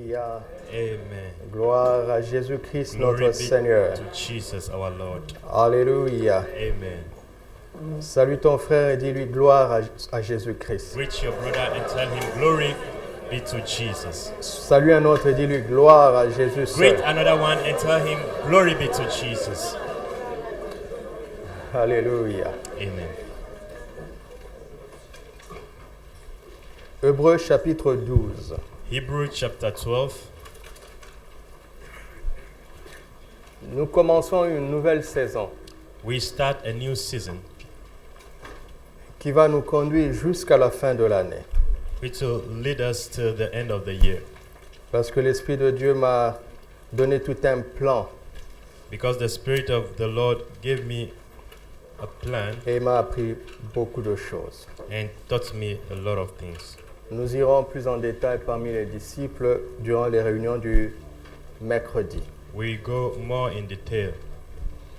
Alléluia. Amen. Gloire à Jésus-Christ, Glory notre be Seigneur. to Jesus our Lord. Alléluia. Amen. Salue ton frère et dis-lui gloire à Jésus-Christ. Greet your brother and tell him glory be to Jesus. Salue un autre et dis-lui gloire à Jésus Greet seul. another one and tell him glory be to Jesus. Alléluia. Amen. Hébreux chapitre 12. Hebrews chapter 12. Nous commençons une nouvelle saison We start a new season qui va nous conduire jusqu'à la fin de l'année. which will lead us to the end of the year. Parce que l'Esprit de Dieu m'a donné tout un plan Because the Spirit of the Lord gave me a plan et m'a appris beaucoup de choses. and taught me a lot of things. Nous irons plus en détail parmi les disciples durant les réunions du mercredi. We go more in detail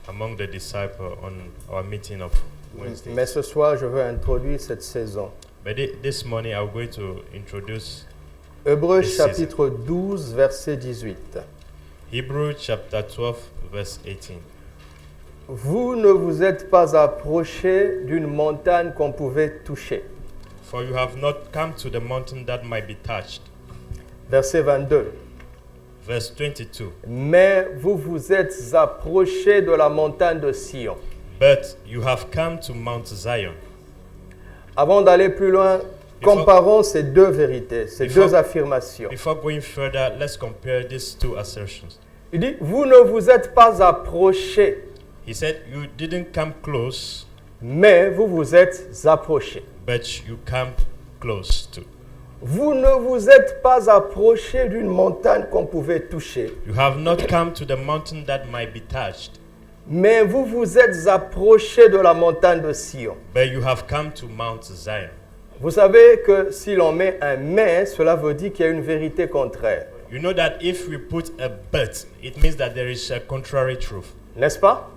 among the disciples on our meeting of Wednesday. Mais ce soir, je veux introduire cette saison. But this morning I'm going to introduce Hébreux This chapitre 12, verset 18. Hebrews chapter 12 verse 18. Vous ne vous êtes pas approchés d'une montagne qu'on pouvait toucher. For you have not come to the mountain that might be touched. Verset 22. Verse 22. Mais vous vous êtes approchés de la montagne de Sion. But you have come to Mount Zion. Avant d'aller plus loin, comparons ces deux vérités, ces Before- deux affirmations. Before going further, let's compare these two assertions. Il dit, vous ne vous êtes pas approchés, He said, you didn't come close, mais vous vous êtes approchés. but you come close to. Vous ne vous êtes pas approchés d'une montagne qu'on pouvait toucher, You have not come to the mountain that might be touched, mais vous vous êtes approchés de la montagne de Sion. but you have come to Mount Zion. Vous savez que si l'on met un mais, cela veut dire qu'il y a une vérité contraire. You know that if we put a but, it means that there is a contrary truth. N'est-ce pas?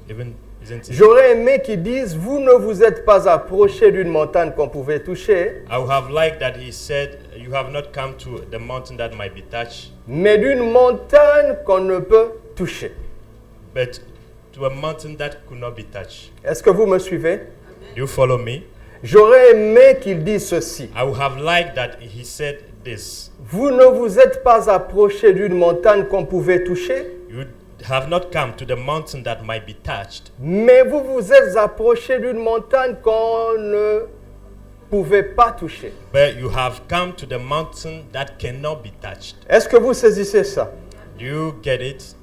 Even, isn't it? J'aurais aimé qu'ils disent, vous ne vous êtes pas approchés d'une montagne qu'on pouvait toucher, I would have liked that he said, you have not come to the mountain that might be touched, mais d'une montagne qu'on ne peut toucher. but to a mountain that could not be touched. Est-ce que vous me suivez? Do you follow me? J'aurais aimé qu'ils disent ceci. I would have liked that he said this. Vous ne vous êtes pas approchés d'une montagne qu'on pouvait toucher, You have not come to the mountain that might be touched, mais vous vous êtes approchés d'une montagne qu'on ne pouvait pas toucher. but you have come to the mountain that cannot be touched. Est-ce que vous saisissez ça? Do you get it?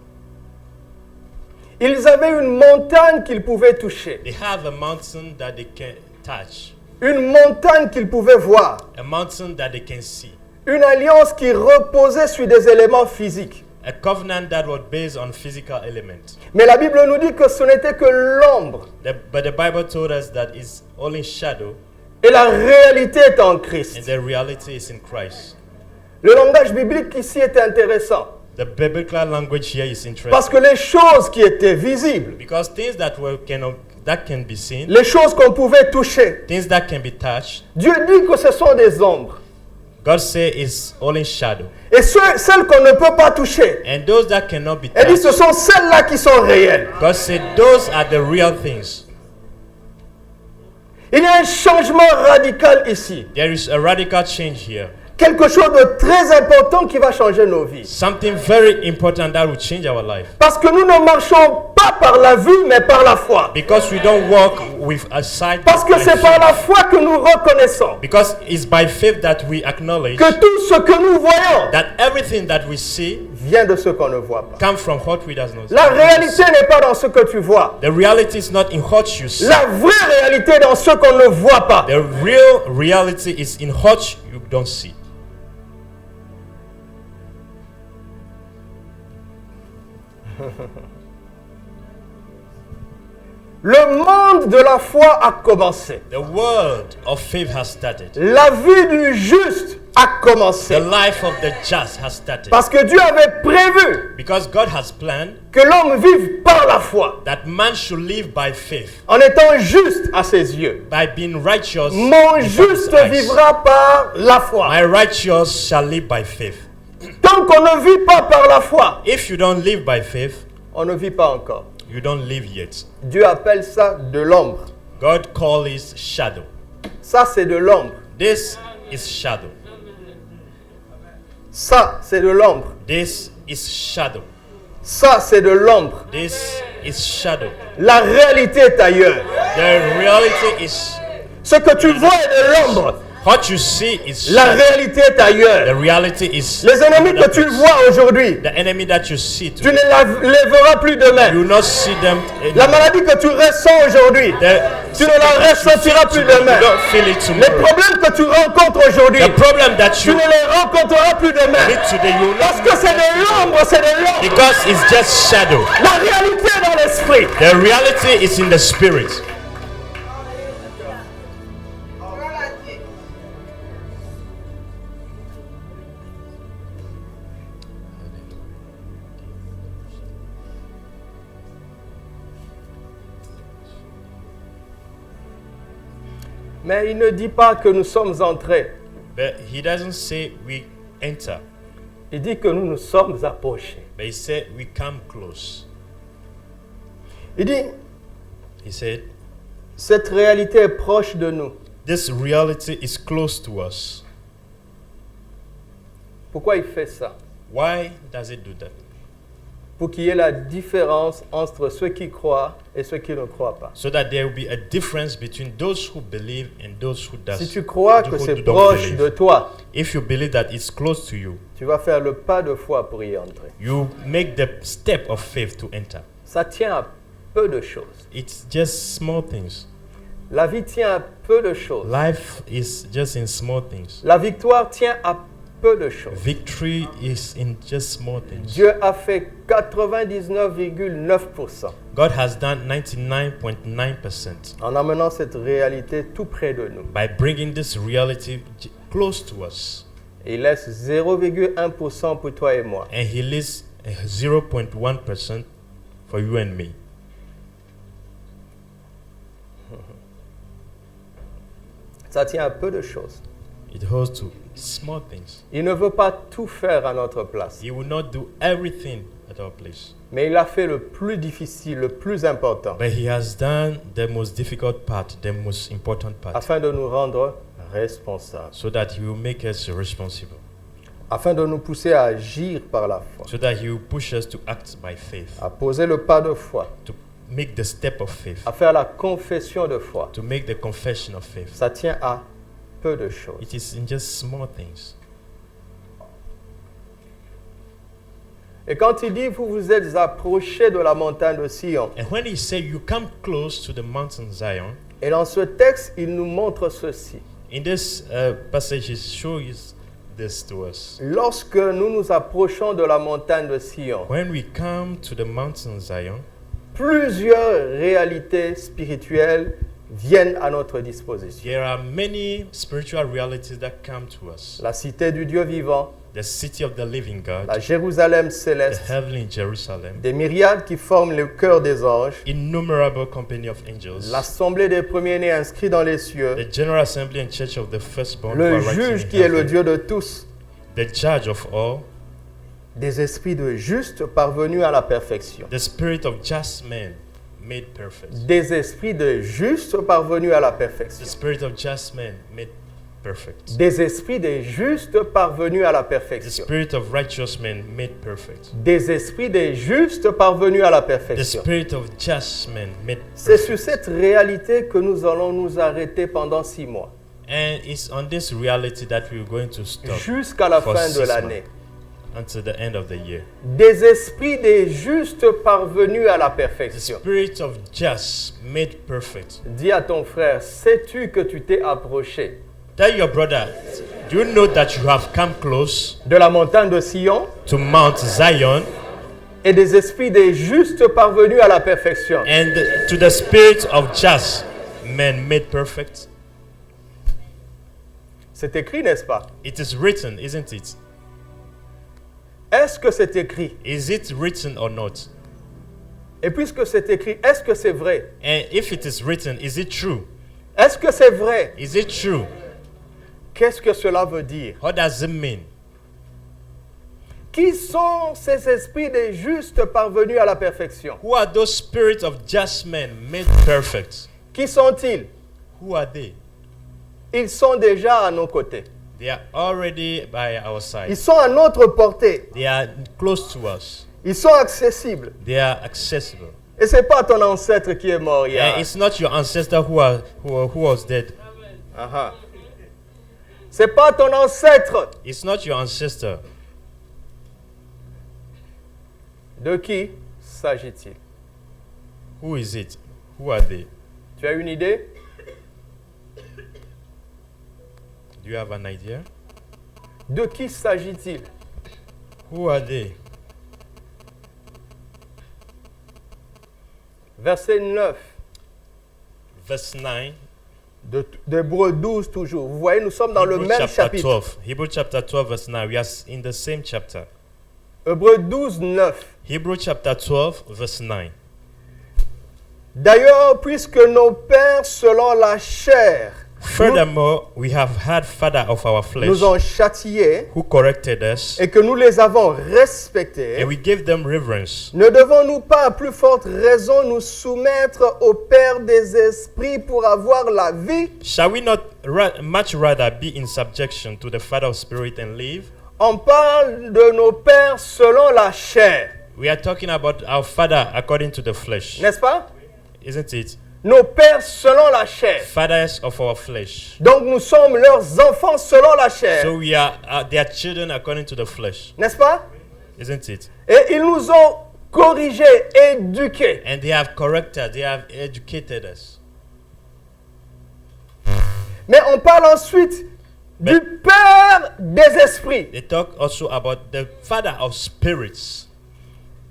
Ils avaient une montagne qu'ils pouvaient toucher, They have a mountain that they can touch, une montagne qu'ils pouvaient voir, a mountain that they can see, une alliance qui reposait sur des éléments physiques. a covenant that was based on physical elements. Mais la Bible nous dit que ce n'était que l'ombre But the Bible told us that it's only shadow et la réalité est en and Christ. the reality is in Christ. Le langage biblique ici est intéressant The biblical language here is parce interesting que les choses qui étaient visibles, because things that can be seen, les choses qu'on pouvait toucher, things that can be touched, Dieu dit que ce sont des ombres. God says it's only shadow. Et celles qu'on ne peut pas toucher, And those that cannot be elle dit ce touched, sont celles-là qui sont réelles. God said those are the real things. Il y a un changement radical ici. There is a radical change here. Quelque chose de très important qui va changer nos vies. Something very important that will change our life. Parce que nous ne marchons pas par la vue, mais par la foi. Because we don't walk with a sight. Parce que by c'est par faith. la foi que nous reconnaissons Because it's by faith that we acknowledge que tout ce que nous voyons that everything that we see vient de ce qu'on ne voit pas. comes from what we does not see. La réalité n'est pas dans ce que tu vois. The reality is not in what you see. La vraie réalité est dans ce qu'on ne voit pas. The real reality is in what you don't see. Le monde de la foi a commencé. The world of faith has started. La vie du juste a The commencé. life of the just has started. Parce que Dieu avait prévu Because God has planned que l'homme vive par la foi, that man should live by faith, en étant juste à ses yeux. by being righteous. Mon before his juste eyes. vivra par la foi. My righteous shall live by faith. Tant tant qu'on ne vit pas par la foi, If you don't live by faith, on ne vit pas encore. you don't live yet. Dieu appelle ça de l'ombre. God calls it shadow. Ça, c'est de l'ombre. This is shadow. Ça, c'est de l'ombre. This is shadow. Ça, c'est de l'ombre. This is shadow. La réalité est ailleurs. The reality is Ce que tu vois est de l'ombre. what you see is La shadow. réalité est ailleurs. The reality is Les ennemis que tu vois aujourd'hui, the enemy that you see tu today. ne les verras plus demain. You will not see them. La maladie que tu ressens aujourd'hui, tu ne la ressentiras plus demain. You don't feel it Les tomorrow. problèmes que tu rencontres aujourd'hui, The problem that tu you ne les rencontreras plus demain. meet today, you will Parce not que c'est de l'ombre, c'est de l'ombre. because it's just shadow. La réalité est dans l'esprit. The reality is in the spirit. Mais il ne dit pas que nous sommes entrés. But he doesn't say we enter, Il dit que nous nous sommes approchés. but he said we come close. Il dit, He said, cette réalité est proche de nous. this reality is close to us. Pourquoi il fait ça? Why does it do that? Pour qu'il y ait la différence entre ceux qui croient et ceux qui ne croient pas. So that there will be a difference between those who believe and those who Si does. tu crois que who c'est don't proche believe. de toi, If you believe that it's close to you, tu vas faire le pas de foi pour y entrer. you make the step of faith to enter. Ça tient à peu de choses. It's just small things. La vie tient à peu de choses. Life is just in small things. La victoire tient à peu de choses. Victory is in just small things. Dieu a fait 99,9% God has done 99.9% en amenant cette réalité tout près de nous. by bringing this reality close to us. Et il laisse 0,1% pour toi et moi. And He leaves 0.1% for you and me. Ça tient à peu de choses. It holds to small things. Il ne veut pas tout faire à notre place. He will not do everything at our place. Mais il a fait le plus difficile, le plus important, But He has done the most difficult part, the most important part, afin de nous rendre responsables, so that He will make us responsible, afin de nous pousser à agir par la foi, so that He will push us to act by faith, à poser le pas de foi, to make the step of faith, à faire la confession de foi. to make the confession of faith. Ça tient à peu de choses. It is in just small things. Et quand il dit vous vous êtes approchés de la montagne de Sion, And when He said, you come close to the mountain Zion, et dans ce texte, il nous montre ceci. in this passage, He shows this to us. Lorsque nous nous approchons de la montagne de Sion, When we come to the mountain Zion, plusieurs réalités spirituelles viennent à notre disposition. there are many spiritual realities that come to us. La cité du Dieu vivant, The city of the living God, la Jérusalem the céleste, heavenly Jerusalem, des myriades qui forment le cœur des anges, innumerable company of angels, l'assemblée des premiers-nés inscrits dans les cieux, the general assembly and church of the firstborn who le are writing juge in qui est le heaven, Dieu de tous, the judge of all, des esprits de justes parvenus à la perfection. the spirit of just men made perfect. Des esprits de justes parvenus à la The perfection. spirit of just men made perfect. Des esprits de justes parvenus à la The perfection. spirit of righteous men made perfect. Des esprits de justes parvenus à la The perfection. spirit of just men made C'est sur perfect. cette réalité que nous allons nous arrêter pendant 6 mois, And it's on this reality that we're going to stop jusqu'à la for fin de 6 l'année. months until the end of the year. Des esprits des justes parvenus à la The perfection. spirit of just made perfect. Dis à ton frère, sais-tu que tu t'es approché Tell your brother, do you know that you have come close de la montagne de Sion to Mount Zion et des esprits des justes parvenus à la perfection? and to the spirit of just men made perfect? C'est écrit, n'est-ce pas? It is written, isn't it? Est-ce que c'est écrit? Is it written or not? Et puisque c'est écrit, est-ce que c'est vrai? And if it is written, is it true? Est-ce que c'est vrai? Is it true? Qu'est-ce que cela veut dire? What does it mean? Qui sont ces esprits des justes parvenus à la perfection? Who are those spirits of just men made perfect? Qui sont-ils? Who are they? Ils sont déjà à nos côtés. They are already by our side. Ils sont à notre portée. They are close to us. Ils sont accessibles. They are accessible. Et c'est pas ton ancêtre qui est mort hier. And it's not your ancestor who was dead. Ah. C'est pas ton ancêtre. It's not your ancestor. De qui s'agit-il? Who is it? Who are they? Tu as une idée? Do you have an idea? De qui s'agit-il? Who are they? Verset 9 Verse 9. d'Hébreux 12 toujours. Vous voyez, nous sommes dans le Hebrew même chapter chapitre. 12. Hebrew chapter 12 verse 9. We are in the same chapter. Hébreux 12, 9. Hebrew chapter 12 verse 9. D'ailleurs, puisque nos pères, selon la chair, Furthermore, we have had father of our flesh nous ont châtiés who corrected us, et que nous les avons respectés, and we gave them reverence. ne devons-nous pas à plus forte raison nous soumettre au Père des esprits pour avoir la vie? Shall we not much rather be in subjection to the Father of spirit and live? On parle de nos pères selon la chair, We are talking about our father according to the flesh, n'est-ce pas? isn't it? Nos pères selon la chair. Fathers of our flesh. Donc nous sommes leurs enfants selon la chair, So we are their children according to the flesh, n'est-ce pas? isn't it? Et ils nous ont corrigés, éduqués. And they have corrected, they have educated us. Mais on parle ensuite du Père des esprits. They talk also about the Father of spirits.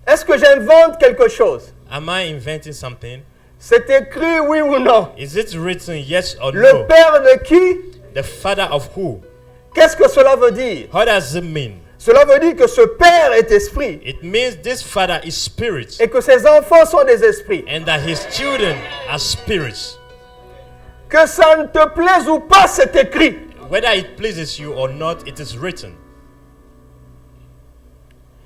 Est-ce que j'invente quelque chose? Am I inventing something? C'est écrit oui ou non? Is it written yes or Le no? Père de qui? The Father of who? Qu'est-ce que cela veut dire? What does it mean? Cela veut dire que ce Père est esprit It means this Father is spirit, et que ses enfants sont des esprits. and that his children are spirits. Que ça ne te plaise ou pas, c'est écrit. Whether it pleases you or not, it is written.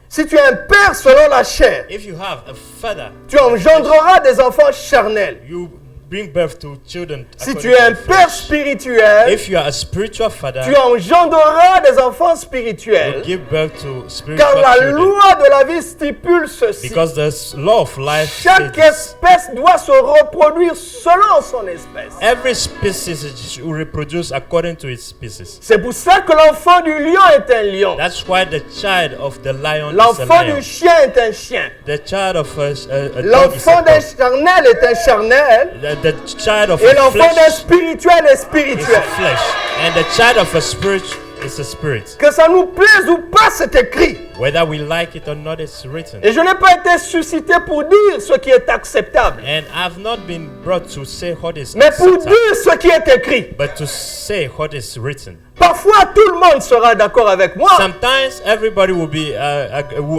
Si tu es un père selon la chair, If you have a father, tu engendreras des enfants charnels. you bring birth to children. Si according tu es to un the père flesh. spirituel, If you are a spiritual father, tu engendreras des enfants you spirituels. give birth to spiritual Car la children. loi de la vie stipule ceci. Because the law of life Chaque says espèce doit se reproduire selon son espèce. every species should reproduce according to its species. C'est pour ça que l'enfant du lion est un lion. That's why the child of the lion is a L'enfant lion. du chien est un chien. The child of a dog is a L'enfant d'un dog. charnel est un charnel. The child of Et a l'enfant d'un flesh spirituel est is a spirituel. flesh. And the child of a spirit is a spirit. Que ça nous plaise ou pas, c'est écrit. Whether we like it or not, it's written. Et je n'ai pas été suscité pour dire ce qui est acceptable, And I've not been brought to say what is mais pour acceptable, dire ce qui est écrit. but to say what is written. Parfois, tout le monde sera d'accord avec moi. Sometimes everybody will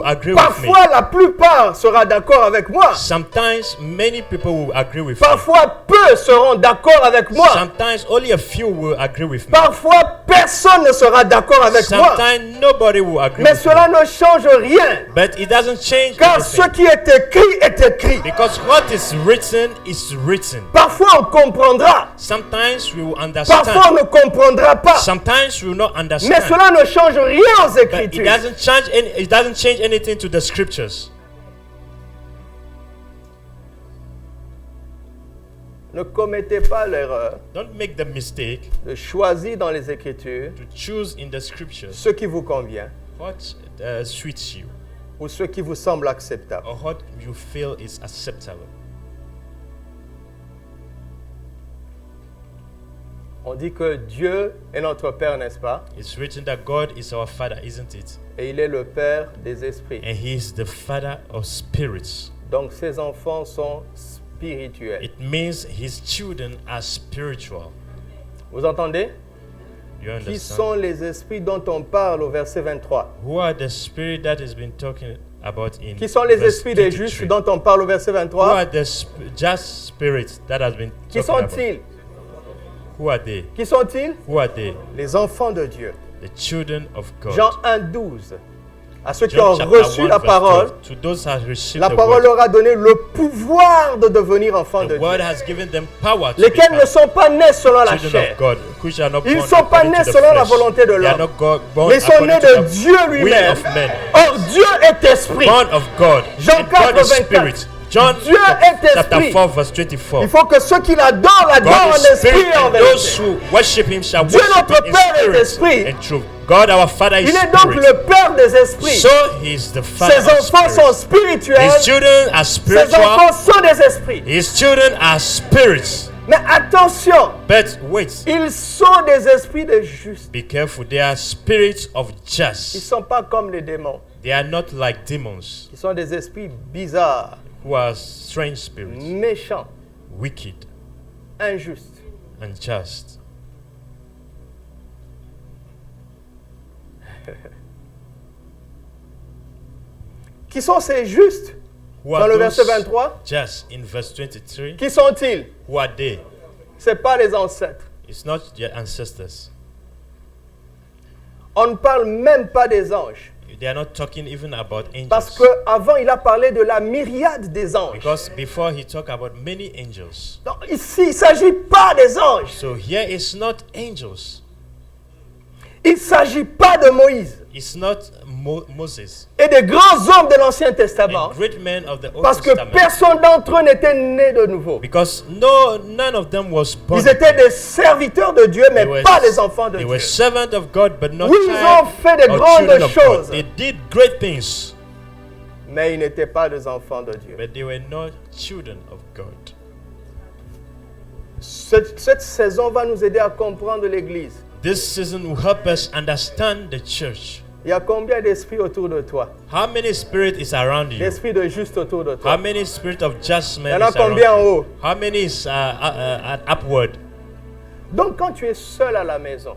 agree with me. Parfois, la plupart sera d'accord avec moi. Sometimes many people will agree with me. Parfois, peu seront d'accord avec moi. Sometimes only a few will agree with me. Parfois, personne ne sera d'accord avec moi. Sometimes nobody will agree Mais with cela me. ne change rien. But it doesn't change Car ce anything. qui est écrit est écrit. Because what is written is written. Parfois, on comprendra. Sometimes we will Parfois, understand. on ne comprendra pas. Sometimes we will not Mais understand. cela ne change rien aux But it Écritures. doesn't change anything to the scriptures. Ne commettez pas l'erreur Don't make the mistake de choisir dans les Écritures to choose in the scriptures ce qui vous convient what suits you ou ce qui vous semble acceptable. or what you feel is acceptable. On dit que Dieu est notre Père, n'est-ce pas? It's written that God is our Father, isn't it? Et il est le Père des esprits. And He is the Father of spirits. Donc ses enfants sont spirituels. It means His children are spiritual. Vous entendez? You Qui understand? sont les esprits dont on parle au verset 23? Who are the spirit that has been talking about in Qui sont les verse esprits des 23? justes dont on parle au verset Who 23? are the just spirits that has been Qui talking about? sont-ils? Who are they? Qui sont-ils? Who are they? Les enfants de Dieu. The children of God. Jean 1, 12. À ceux qui John ont chapter reçu 1, la verse parole, 12. To those who have received la the parole word, leur a donné le pouvoir de devenir enfants de the word Dieu. has given them power to Lesquels ne become sont pas nés selon la children chair. of God, which are not Ils ne born sont pas according nés to the selon la flesh. volonté de They are l'homme. not born Mais ils sont nés according to de the Dieu will lui-même. of men. Or Dieu est esprit. Born of God. Jean And God 4, is 24. spirit. John Dieu est chapter esprit. 4 verse 24. Il faut que ceux qui l'adorent, God l'adorent en is spirit, esprit et en and those vérité. who worship Him shall Dieu, worship notre Him Père, est in esprit. spirit and truth. God our Father is Il est donc spirit. le Père des esprits. So He is the Father Ses of enfants sont spirits. spirituels. His children are Ses spiritual. enfants sont des esprits. His children are spirits. Mais attention, But wait, ils sont des esprits de juste. be careful. They are spirits of Ils ne just. sont pas comme les démons. They are not like demons Ils sont des esprits bizarres, who are strange spirits, méchants, wicked, injustes. unjust. Qui sont ces justes? Who Dans are le verset those 23, just in verse 23? qui sont-ils? Who are they? Ce n'est pas les ancêtres. It's not their ancestors. On ne parle même pas des anges. They are not talking even about Parce angels. qu'avant, il a parlé de la myriade des anges. Because before he talked about many angels. Donc, ici, il ne s'agit pas des anges. So here it's not angels. Il ne s'agit pas de Moïse It's not Moses et des grands hommes de l'Ancien Testament. and great men of the Old Parce que Testament. personne d'entre eux n'était né de nouveau. Because none of them was born. Ils étaient des serviteurs de Dieu, mais pas des enfants de they Dieu. were servants of God, but not Oui, ils ont child fait des or grandes children of choses. God. They did great things, Mais ils n'étaient pas des enfants de Dieu. but they were not children of God. Cette saison va nous aider à comprendre l'Église. This season will help us understand the church. Il y a combien d'esprits autour de toi? How many spirit is around you? D'esprits de juste autour de How toi? many spirit of just Il men y en a is around combien en you? haut? How many is upward? Donc quand tu es seul à la maison,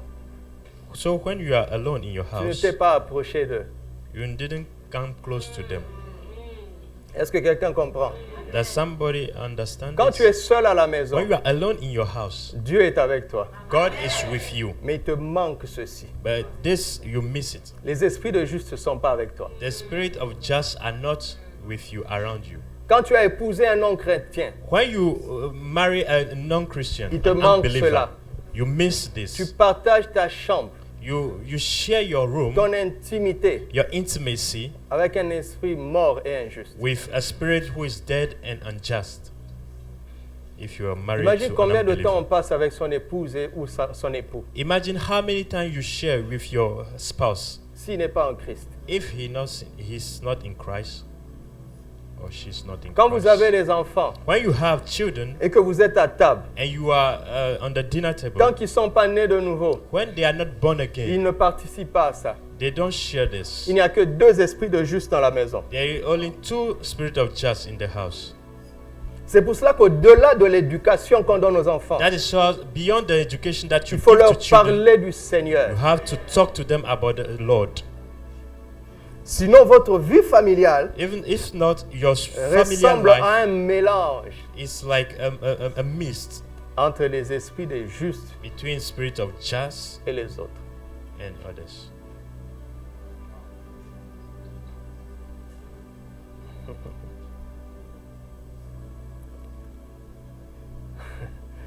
So when you are alone in your tu ne house, t'es pas approché d'eux. you didn't come close to them. Est-ce que quelqu'un comprend? Does somebody understand Quand tu es this? seul à la maison, When you are alone in your house, Dieu est avec toi. God is with you. Mais il te manque ceci. But this, you miss it. Les esprits de juste ne sont pas avec toi. The spirit of just are not with you, around you. Quand tu as épousé un non-chrétien, When you marry a non-Christian, Il te an manque unbeliever, cela. you miss tu this. partages ta chambre, You share your room, ton intimité your intimacy, avec un esprit mort et injuste. with a spirit who is dead and unjust. If you are married Imagine to an combien de temps on unbeliever. passe avec son épouse ou son époux Imagine how many times you share with your spouse s'il n'est pas en Christ. if he's not in Christ or she's not in Quand Christ. vous avez des enfants When you have children et que vous êtes à table, and you are on the dinner tant table, qu'ils ne sont pas nés de nouveau, when they are not born ils again, ne participent pas à ça. they don't share this. Il n'y a que 2 esprits de juste dans la maison. There are only 2 spirits of just in the house. C'est pour cela qu'au-delà de l'éducation qu'on donne aux enfants, That is why beyond the education that you il faut give leur to children, parler du you Seigneur. have to talk to them about the Lord. Sinon, votre vie familiale Even if not, your familiar ressemble life à un mélange is like a mist entre les esprits des justes between spirit of just et les autres. and others.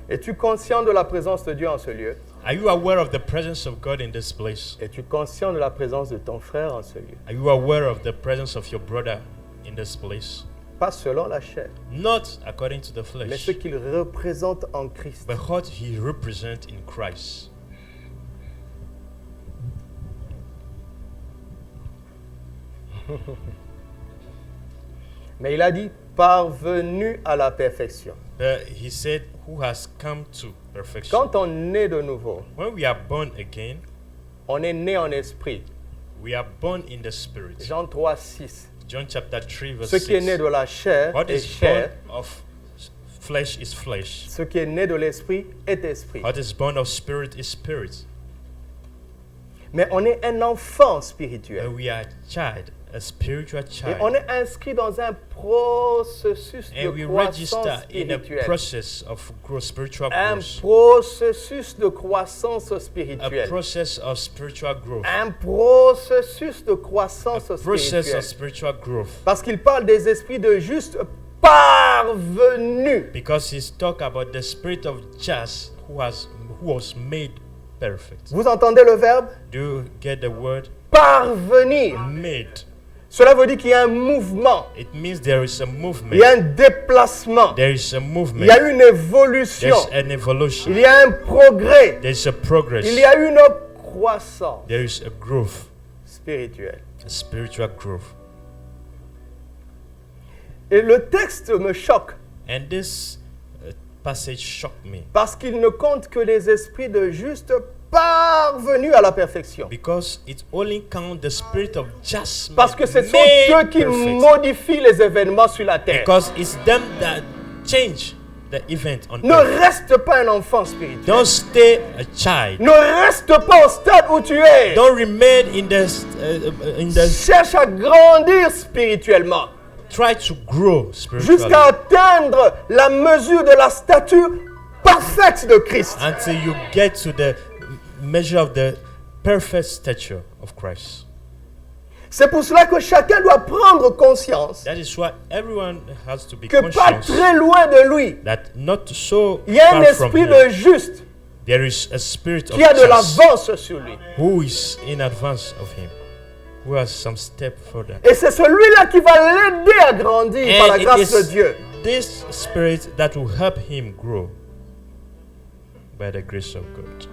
Es-tu conscient de la présence de Dieu en ce lieu? Are you aware of the presence of God in this place? Es-tu conscient de la présence de ton frère en ce lieu? Are you aware of the presence of your brother in this place? Pas selon la chair, Not according to the mais flesh, ce qu'il représente en Christ. but what he represents in Christ. Mais il a dit parvenu à la perfection. But he said, who has come to perfection. Quand on est de nouveau, When we are born again, on est né en esprit. we are born in the spirit. Jean 3, 6. John chapter 3 verse Ce qui est 6. né de la chair What est is chair. born of flesh is flesh. Ce qui est né de l'esprit est esprit. What is born of spirit is spirit. Mais on est un enfant spirituel. And we are a child, a spiritual Et on child. est inscrit dans un processus And we de croissance register in a spirituelle. process of growth, spiritual Un growth. processus de croissance A spirituelle. process of spiritual growth. Un processus de croissance A process of spirituelle. spiritual growth. Parce qu'il parle des esprits de justes parvenus. Because he's talk about the spirit of just who was made perfect. Vous entendez le verbe Do you get the word parvenir? made? Cela veut dire qu'il y a un mouvement, It means there is a il y movement. a un déplacement, There is a il movement. y a une évolution, There's an il evolution. y a un progrès, There's a progress. il y a une croissance There is a growth, spirituelle. a spiritual growth. Et le texte me choque And this passage shocked me parce qu'il ne compte que les esprits de justes parvenus à la perfection. because it only counts the spirit of just Parce que ce sont made eux qui perfect. modifient les événements sur la terre. Because it's them that change the event on Ne earth. reste pas un enfant spirituel. Don't stay a child. Ne reste pas au stade où tu es. Don't remain in the Cherche à grandir spirituellement try to grow spiritually jusqu'à atteindre la mesure de la stature parfaite de Christ. until you get to the measure of the perfect stature of Christ. C'est pour cela que chacun doit prendre conscience That is why everyone has to be que pas conscious très loin de lui, that not so il y a un far from esprit him, de juste there is a spirit of qui a de just l'avance sur lui. who is in advance of him, who has some step further. Et c'est celui-là qui va l'aider à grandir par la And it grâce de is Dieu. this spirit that will help him grow by the grace of God.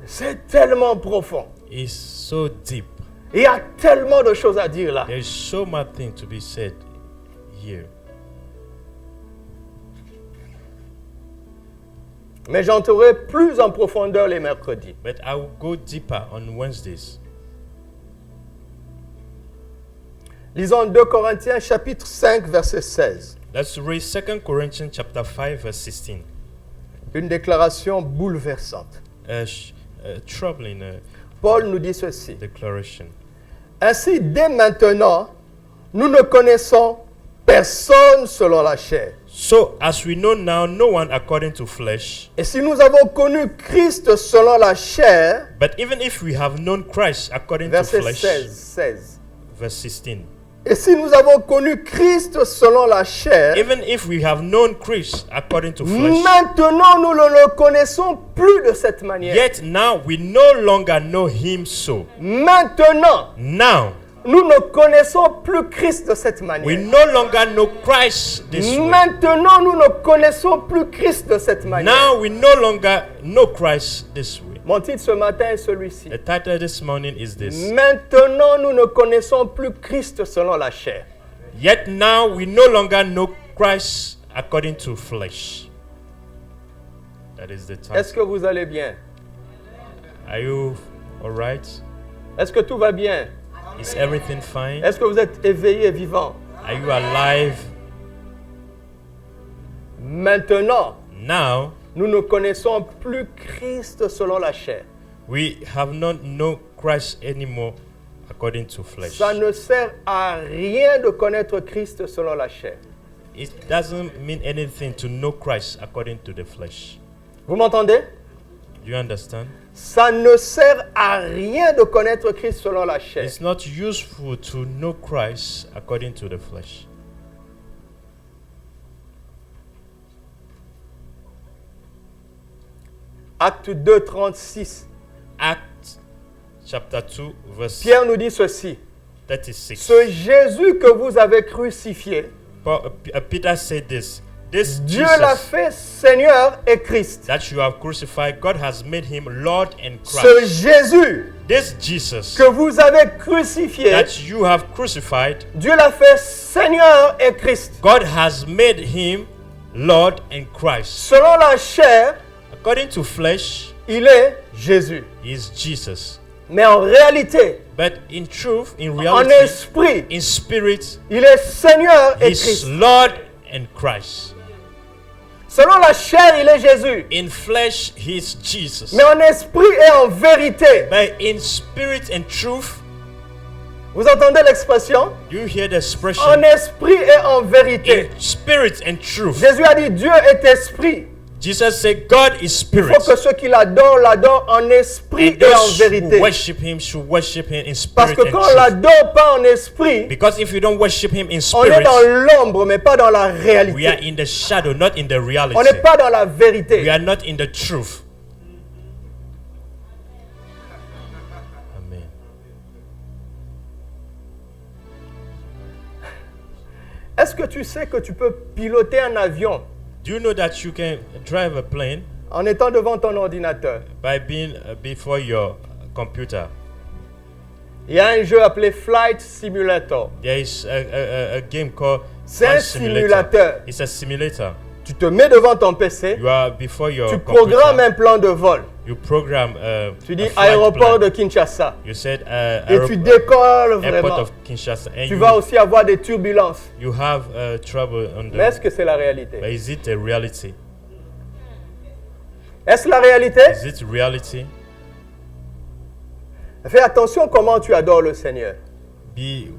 C'est tellement profond. It's so deep. Il y a tellement de choses à dire là. There is so much thing to be said here. Mais j'entrerai plus en profondeur les mercredis. But I will go deeper on Wednesdays. Lisons 2 Corinthiens chapitre 5 verset 16. Let's read 2 Corinthians chapter 5 verse 16. Une déclaration bouleversante. Troubling Paul nous dit ceci. declaration. Ainsi, dès maintenant, nous ne connaissons personne selon la chair. So as we know now, no one according to flesh. Et si nous avons connu Christ selon la chair, But even if we have known Christ according to verset flesh, 16. verse 16. Et si nous avons connu Christ selon la chair, Even if we have known Christ according to flesh, maintenant nous ne le connaissons plus de cette manière. yet now we no longer know him so. Maintenant, Now nous ne connaissons plus Christ de cette we manière. no longer know Christ this way. Maintenant, nous ne connaissons plus Christ de cette manière. Now we no longer know Christ this way. Mon titre ce matin est celui-ci. The title this morning is this. Maintenant, nous ne connaissons plus Christ selon la chair. Yet now we no longer know Christ according to flesh. That is the Est-ce title. que vous allez bien? Are you alright? Est-ce que tout va bien? Is everything fine? Est-ce que vous êtes éveillé et vivant? Are you alive? Maintenant, Now nous ne connaissons plus Christ selon la chair. we have not known Christ anymore according to flesh. Ça ne sert à rien de connaître Christ selon la chair. It doesn't mean anything to know Christ according to the flesh. Vous m'entendez? Do you understand? Ça ne sert à rien de connaître Christ selon la chair. It's not useful to know Christ according to the flesh. Acte 2, 36. Acts chapter 2 verse Pierre nous dit ceci. 36. Ce Jésus que vous avez crucifié, Peter said this. This Dieu l'a Jesus fait Seigneur et Christ. that you have crucified, God has made him Lord and Ce Christ. Jésus This Jesus que vous avez crucifié, that you have crucified, Dieu l'a fait Seigneur et Christ. God has made him Lord and Christ. Selon la chair, According to flesh, il est Jésus. he is Jesus. Mais en réalité, But in truth, in en reality, esprit, in spirit, il est Seigneur et he is Christ. Lord and Christ. Selon la chair, il est Jésus. In flesh, he is Jesus. Mais en esprit et en vérité, But in spirit and truth, Vous entendez l'expression? Do you hear the expression? En esprit et en vérité. In spirit and truth. Jésus a dit Dieu est esprit. Jesus said God is Il spirit. faut que ceux qui l'adorent en esprit And et en those who vérité. worship him should worship him in Parce spirit que and quand on truth. l'adore pas en esprit, Because if you don't worship him in on est spirit, dans l'ombre mais pas dans la we are réalité. in the shadow, not in the reality. On n'est pas dans la We vérité. are not in the truth. Amen. Est-ce que tu sais que tu peux piloter un avion Do you know that you can drive a plane en étant devant ton ordinateur? by being before your computer? Il y a un jeu appelé Flight Simulator. There is a game called C'est un Flight simulateur. It's a simulator. Tu te mets devant ton PC, You are before your tu computer. programmes un plan de vol. You program Tu dis a flight aéroport plan. de Kinshasa. You said Et tu décolles airport vraiment. of Kinshasa, and Tu vas aussi avoir des turbulences. you have trouble on Mais est-ce the. que c'est la réalité? But is it a reality? Est-ce la réalité? Is it reality? Fais attention comment tu adores le Seigneur. Be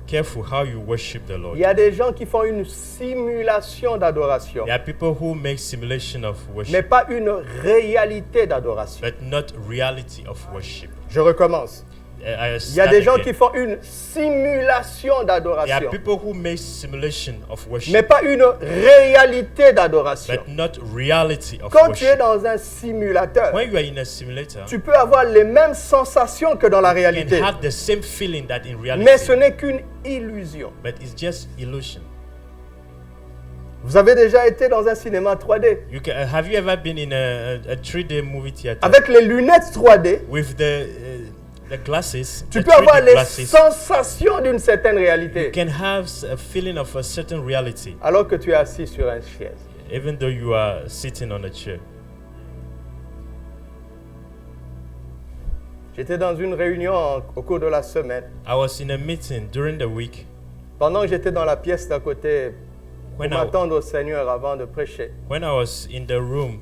careful how you worship the Lord. Il y a des gens qui font une simulation d'adoration, There are people who make simulation of mais worship, pas une réalité d'adoration. but not reality of worship. Je recommence. I Il y a start des gens again. qui font une simulation There are d'adoration, people who make simulation of worship, mais pas une réalité d'adoration. but not reality of Quand tu es worship. dans un simulateur, When you are in a simulator, tu peux avoir les mêmes sensations que dans la you can réalité, have the same feeling that in mais ce reality, n'est qu'une illusion. but it's just illusion. Vous avez déjà été dans un cinéma 3D Have you ever been in a 3D movie theater avec les lunettes 3D? with the glasses? Tu the peux avoir 3D les glasses. sensations d'une certaine You réalité, can have a feeling of a certain reality, alors que tu es assis sur une chaise. even though you are sitting on a chair. J'étais dans une réunion au cours de la semaine. I was in a meeting during the week Pendant que j'étais dans la pièce d'à côté pour when m'attendre au Seigneur avant de prêcher. I was in the room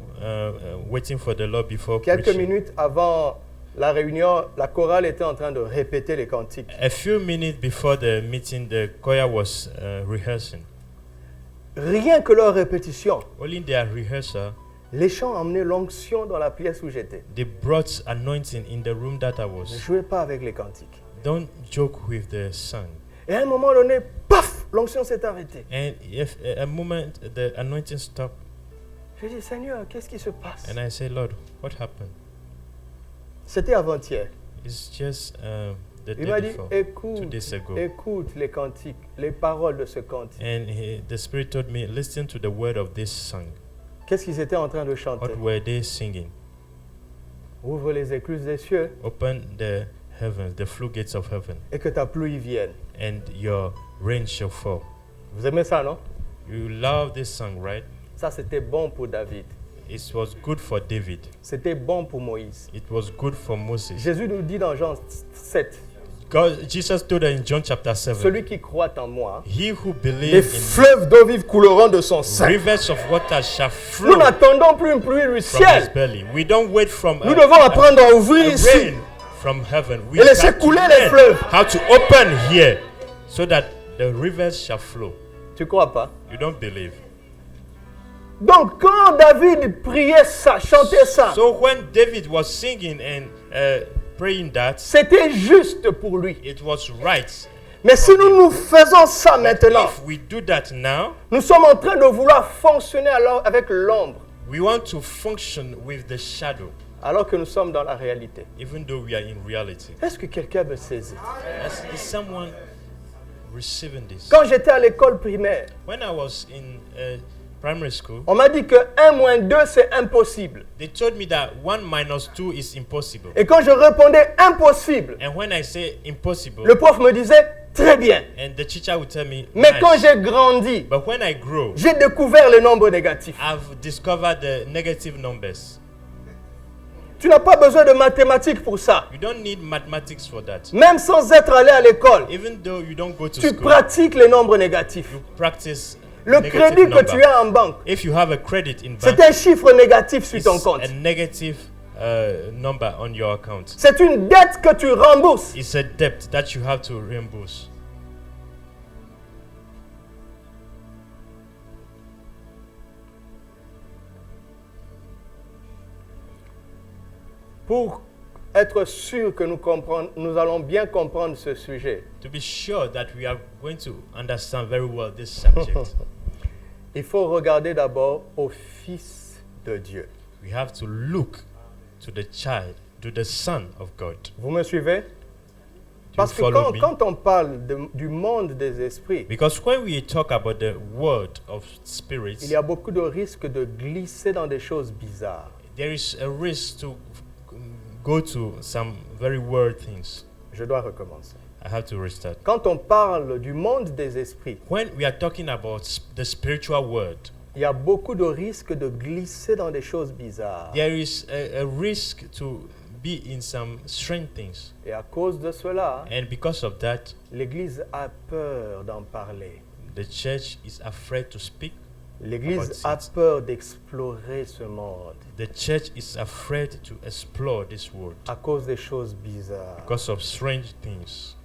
waiting for the Lord before Quelques preaching. minutes avant la réunion, la chorale était en train de répéter les cantiques. A few minutes before the meeting, the choir was rehearsing. Rien que leur répétition, Only in their rehearsal, les chants emmenaient l'onction dans la pièce où j'étais. they brought anointing in the room that I Ne was. jouez pas avec les cantiques. Don't joke with the song. Et à un moment donné, paf, l'onction s'est arrêtée. And if a moment the anointing stopped, J'ai dit, Seigneur, qu'est-ce qui se passe? and I said, Lord, what happened? C'était avant-hier. It's just the Il day m'a dit, before, 2 écoute, days ago. écoute les cantiques, les paroles de ce cantique. And the Spirit told me, listen to the word of this song. Qu'est-ce qu'ils étaient en train de chanter? What were they singing? Ouvre les écluses des cieux Open the heavens, the floodgates of heaven, et que ta pluie vienne. and your rain shall fall. Vous aimez ça, non? You love this song, right? Ça, c'était bon pour David. It was good for David. C'était bon pour Moïse. It was good for Moses. Jésus nous dit dans Jean 7, Jesus told us in John chapter 7, celui qui croit en moi, he who les believes fleuves d'eau vive couleront de son in sein. rivers of water shall Nous flow n'attendons plus une pluie du from his ciel. belly. We don't wait from Nous devons apprendre à ouvrir ici. rain from heaven. We Et laisser have to couler les learn fleuves. how to open here so that the rivers shall flow. Tu crois pas? You don't believe. Donc quand David priait ça, chantait ça, So when David was singing and praying that, c'était juste pour lui. it was right. Mais si nous faisons ça maintenant, If we do that now, nous sommes en train de vouloir fonctionner alors avec l'ombre, we want to function with the shadow, alors que nous sommes dans la réalité. even though we are in reality. Est-ce que quelqu'un me saisit? Is someone receiving this? Quand j'étais à l'école primaire, When I was in primary school, on m'a dit que 1 moins 2 c'est impossible. they told me that 1 minus 2 is impossible. Et quand je répondais impossible, And when I say impossible, le prof me disait très bien. and the teacher would tell me, Mais nice. quand j'ai grandi, But when I grow, j'ai découvert les nombres négatifs. I've discovered the negative numbers. Tu n'as pas besoin de mathématiques pour ça. You don't need mathematics for that. Même sans être allé à l'école, Even though you don't go to tu school, pratiques les nombres négatifs. you practice Le negative crédit que number. tu as en banque, If you have a credit in c'est bank, un chiffre négatif sur ton it's compte. a negative number on your account. C'est une dette que tu rembourses. It's a debt that you have to reimburse. Pour être sûr que nous allons bien comprendre ce sujet, To be sure that we are going to understand very well this subject, il faut regarder d'abord au Fils de Dieu. we have to look to the child, to the Son of God. Vous me suivez? Do you Parce que follow me? quand on parle du monde des esprits, Because when we talk about the world of spirits, il y a beaucoup de risques de glisser dans des choses bizarres. there is a risk to go to some very weird things. Je dois recommencer. I have to restart. Quand on parle du monde des esprits, When we are talking about the spiritual world, il y a beaucoup de risques de glisser dans des choses bizarres. there is a risk to be in some strange things. Et à cause de cela, And because of that, l'Église a peur d'en parler. the church is afraid to speak. L'Église About a it. peur d'explorer ce monde The church is afraid to explore this world à cause des choses bizarres. because of strange things.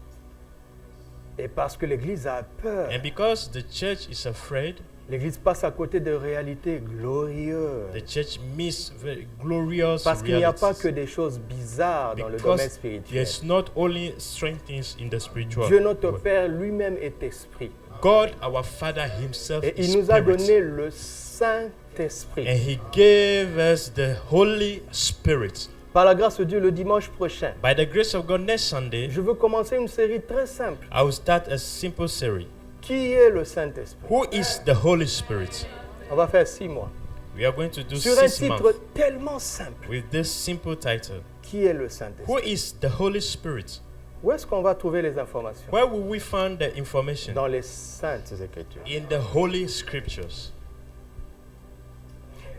Et parce que l'Église a peur, And because the church is afraid, l'Église passe à côté de réalités the glorieuses. church miss very glorious Parce qu'il n'y a pas realities. que des choses bizarres dans le domaine Because spirituel. there's not only strange things in the spiritual Dieu notre world. Père lui-même est esprit. God, our Father himself, Et is il nous a spirit. donné le Saint-Esprit. And he gave us the Holy Spirit. Par la grâce de Dieu, le dimanche prochain, By the grace of God, next Sunday, je veux commencer une série très simple. I will start a simple series. Qui est le Saint-Esprit? Who is the Holy Spirit? On va faire 6 mois. We are going to do Sur un 6 titre months tellement simple. with this simple title. Qui est le Saint-Esprit? Who is the Holy Spirit? Où est-ce qu'on va trouver les informations? Where will we find the information? Dans les Saintes Écritures. In the Holy Scriptures.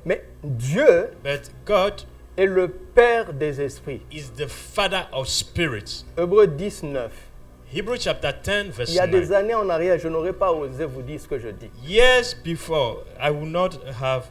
Mais Dieu But God est le Père des esprits. is the Father of spirits. Hébreux 19. Hebrews chapter 10, verse Il y a des 9. années en arrière, je n'aurais pas osé vous dire ce que je dis. Years before, I would not have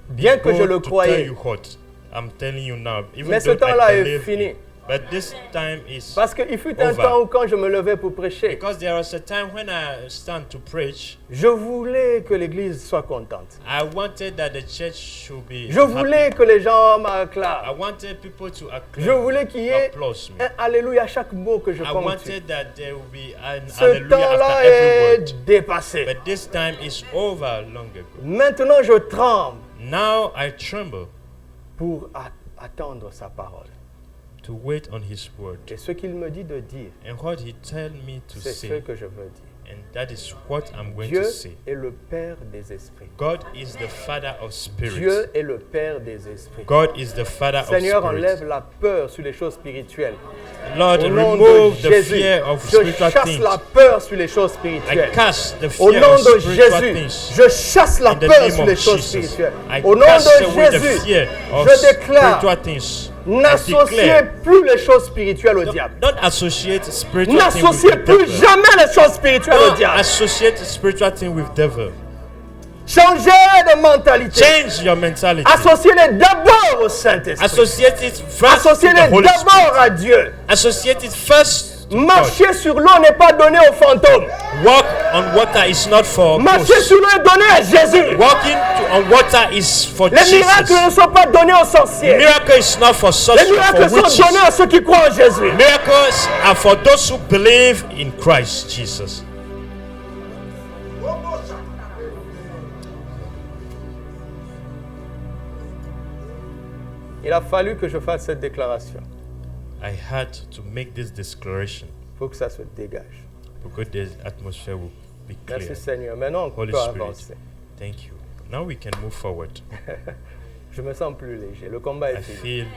Bien que je bold le to croyais. tell you what I'm telling you now. Even Mais ce though I temps-là est believe fini. it. But this time is Parce qu'il fut un Over. temps où quand je me levais pour prêcher, because there was a time when I stand to preach. je voulais que l'Église soit contente. I wanted that the church should be Je voulais happy. que les gens I m'acclament. wanted people to Je voulais qu'il y ait applause me. un alléluia à chaque mot que je I ponctue. wanted that there will be an Ce hallelujah temps-là after every word. est dépassé. But this time is over long ago. Maintenant, je tremble Now I tremble pour attendre sa parole. to wait on His word. Et ce qu'il me dit de dire, And what He tell me to c'est ce say, que je veux dire. and that is what I'm going Dieu to say. est le Père des esprits. God is the Father of spirits. Dieu est le Père des esprits. God is the Father of Seigneur, spirits. enlève la peur sur les choses spirituelles. Lord, Au nom remove de the Jésus, fear of je spiritual chasse things. la peur sur les choses I spirituelles. cast the Au fear nom of de spiritual Jésus, things. je chasse la In the peur name sur of les choses Jesus, spirituelles. I Au nom cast away de the Jésus, fear of je déclare, spiritual things. I n'associez declare, plus les choses spirituelles au diable. don't associate spiritual things with N'associez the plus devil. jamais les choses spirituelles au Don't diable. associate spiritual things with devil. Changez de mentalité. Change your mentality. Associez-les d'abord au Saint-Esprit. Associate it first to the Associez-les Holy Spirit. d'abord à Dieu. Associate it first to God. Marcher sur l'eau n'est pas donné aux fantômes. Walk on water is not for Marcher ghosts. sur l'eau est donné à Jésus. Walking on water is for Les miracles ne Jesus. sont pas donnés aux sorciers. Miracle is not for Les sorcerers, miracles for sont donnés witches. à ceux qui croient en Jésus. Miracles are for those who believe in Christ Jesus. Il a fallu que je fasse cette déclaration. I had to make this declaration Il faut que ça se dégage. because the atmosphere will be clear. Merci Seigneur. Maintenant, on Holy peut Spirit. avancer. Thank you. Now we can move forward. Je me sens plus léger. Le combat I est fini. feel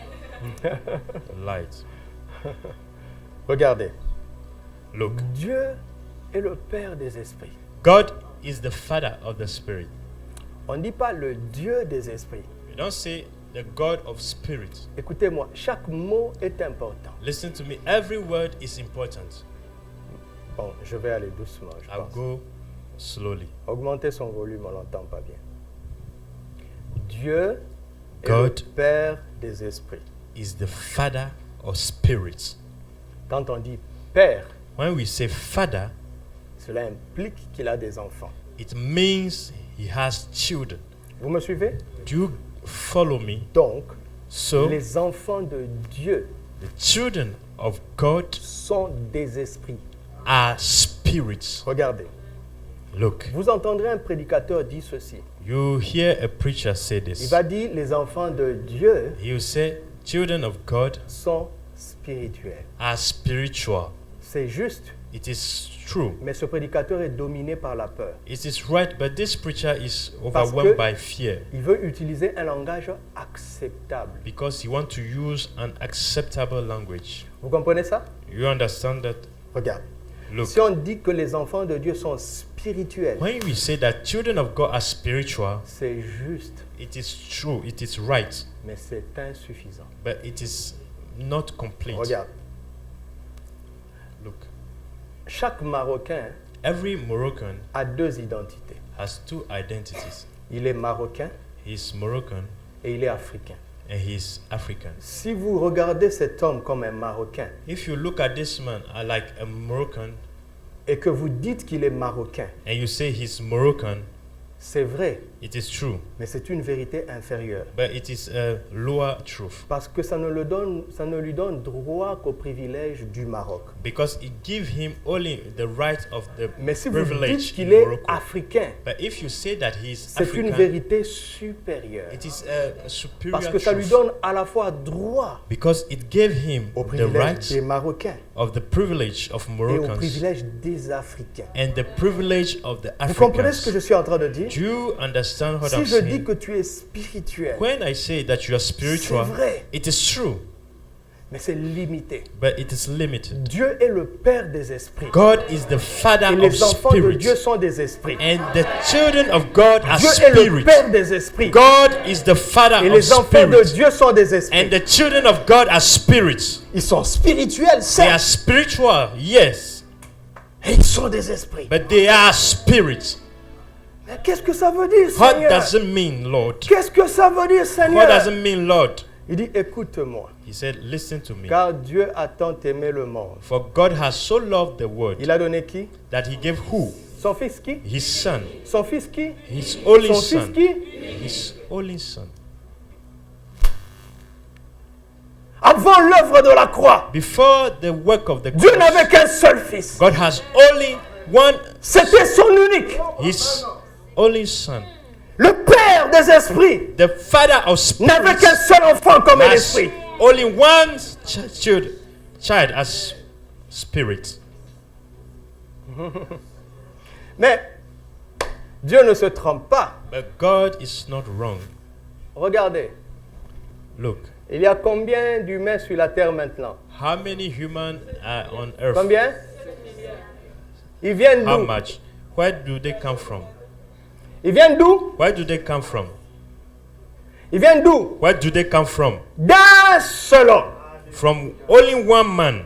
light. Regardez. Look, Dieu est le Père des esprits. God is the Father of the Spirit. On ne dit pas le Dieu des esprits. We don't say the God of Spirit. Écoutez-moi, chaque mot est important. Listen to me. Every word is important. Bon, je vais aller doucement, je I'll pense. go slowly. Augmentez son volume, on l'entend pas bien. Dieu est God. le Père des esprits. is the father of spirits. Quand on dit père, When we say father, cela implique qu'il a des enfants. it means he has children. Vous me suivez? Do you follow me? Donc, So, les enfants de Dieu the children of God sont des esprits. are spirits. Regardez, Look, vous entendrez un prédicateur dire ceci. you hear a preacher say Il this. va dire les enfants de Dieu He will say, children of God sont spirituels. are spiritual. C'est juste, It is true. mais ce prédicateur est dominé par la peur. It is right, but this preacher is Parce overwhelmed que- by fear Il veut utiliser un langage acceptable. because he wants to use an acceptable language. Vous comprenez ça? You understand that? Regarde. Look, Si on dit que les enfants de Dieu sont spirituels, when we say that children of God are spiritual, c'est juste, it is true, it is right, mais c'est insuffisant. but it is not complete. Regarde, Look, chaque Marocain every Moroccan a deux identités. has two identities. Il est marocain He's Moroccan et il est africain. and he's African. Si vous regardez cet homme comme un Marocain If you look at this man like a Moroccan et que vous dites qu'il est marocain, and you say he's Moroccan, c'est vrai, it is true, mais c'est une vérité inférieure. but it is a lower truth Parce que ça ne lui donne droit qu'au privilège du Maroc. because it gives him only the right of the Mais si vous dites privilege qu'il in est Morocco. africain, But if you say that he's c'est une African, vérité supérieure. it is a superior Parce que ça lui truth donne à la fois droit because it gave him au the privilège right des Marocains of the privilege of et au Moroccans privilège des Africains. and the privilege of the Vous comprenez ce que Africans. je suis en train de dire? Do you understand what Si I'm je dis saying? que tu es spirituel, When I say that you are spiritual, c'est vrai, it is true, mais c'est limité. but it is limited. Dieu est le Père des esprits. God is the Father Et of les enfants de Dieu spirits, sont des esprits. and the children of God are Dieu est le spirits. Père des esprits. God is the Father Et of les enfants de spirits, Dieu sont des and esprits. the children of God are spirits. Ils sont spirituels, They are certes, spiritual, yes, et ils sont des esprits. but they are spirits. Mais qu'est-ce que ça veut dire, What Seigneur? does it mean, Lord? Qu'est-ce que ça veut dire, What Seigneur? does it mean, Lord? Il dit, écoute-moi, He said, listen to me. car Dieu a tant aimé le monde. For God has so loved the world Il a donné qui? that he gave who? Son fils qui? His son. Son fils qui? His only Son fils son. qui? His only son. Avant l'œuvre de la croix, Before the work of the Dieu cross, n'avait qu'un seul fils. God has only one, C'était son unique. his only son. Le Père des esprits The Father of n'avait spirits qu'un seul enfant comme un has esprit. only one child as spirit. Mais Dieu ne se trompe pas. But God is not wrong. Regardez, Look, il y a combien d'humains sur la terre maintenant? how many humans are on earth? Combien? Ils viennent How d'où? much? Where do they come from? Ils viennent d'où? Where do they come from? Ils viennent d'où? Where do they come from? D'un seul homme. From only one man.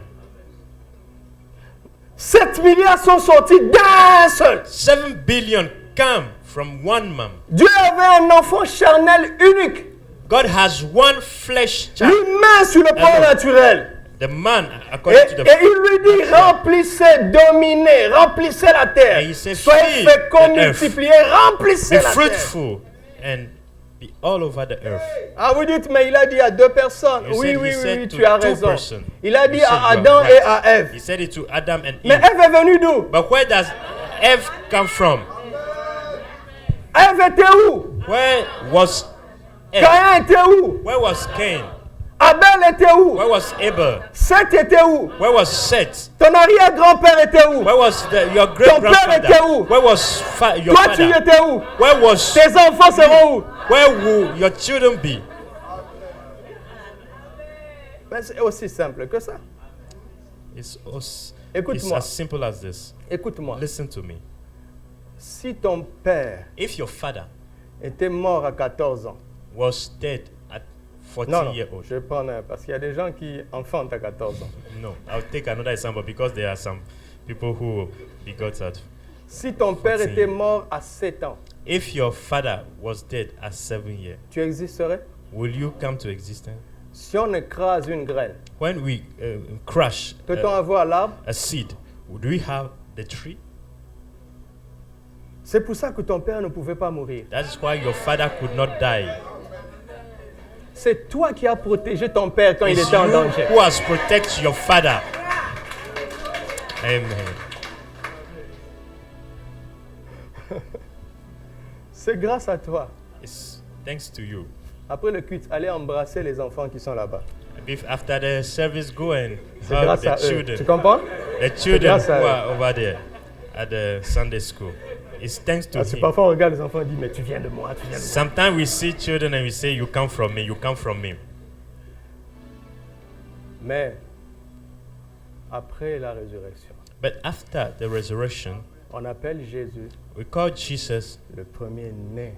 7 milliards sont sortis d'un seul. 7 billion come from one man. Dieu avait un enfant charnel unique. God has one flesh child. L'humain sur le plan Amen. naturel. The man, Et, according to the et il lui dit, remplissez, dominez, remplissez la And terre. he said, Soyez "Fill féconds, the earth. multipliez, remplissez be la terre. fruitful and be all over the earth. Ah, vous dites, mais il a dit à deux personnes. You Oui, said- oui, he oui, said oui, to tu as two raison. person. Il a You dit said à you are Adam right. et à Ève. He said it to Adam and Mais Eve. Ève est venue d'où? But where does Eve come from? Ève était où? Where was Eve? Caïn était où? Where was Cain? Abel était où? Where was Abel? Seth était où? Where was Seth? Ton arrière-grand-père était où? Where was your Ton great père était grandfather? où? Where was your Toi, tu father? étais où? Where was Tes enfants seront où? where will your children be? Mais c'est aussi simple que ça. It's Écoute-moi. as simple as this. Écoute-moi. Listen to me. Si ton père If your father était mort à 14 ans, was dead at 14 non, years old, je vais prendre un, parce qu'il y a des gens qui enfantent à 14 ans. no, I'll take another example because there are some people who begot at. Si ton père 14. était mort à 7 ans, If your father was dead at 7 years, tu existerais? will you come to existence? Si on écrase une graine, when we crush peut-on avoir l'arbre? a seed, do we have the tree? C'est pour ça que ton père ne pouvait pas mourir. That is why your father could not die. C'est toi qui as protégé ton père quand il It's était en you danger. who has protected your father. Amen. C'est grâce à toi. It's thanks to you. Après le culte, allez embrasser les enfants qui sont là-bas. After the service, go and C'est hug grâce à the eux. children. Tu comprends? The children grâce à who eux. are over there at the Sunday school. It's thanks to Parce que him. parfois on regarde les enfants et dit mais tu viens de moi, tu viens de moi. Sometimes we see children and we say, you come from me, you come from me. Mais après la résurrection, But after the resurrection, on appelle Jésus we call Jesus le premier-né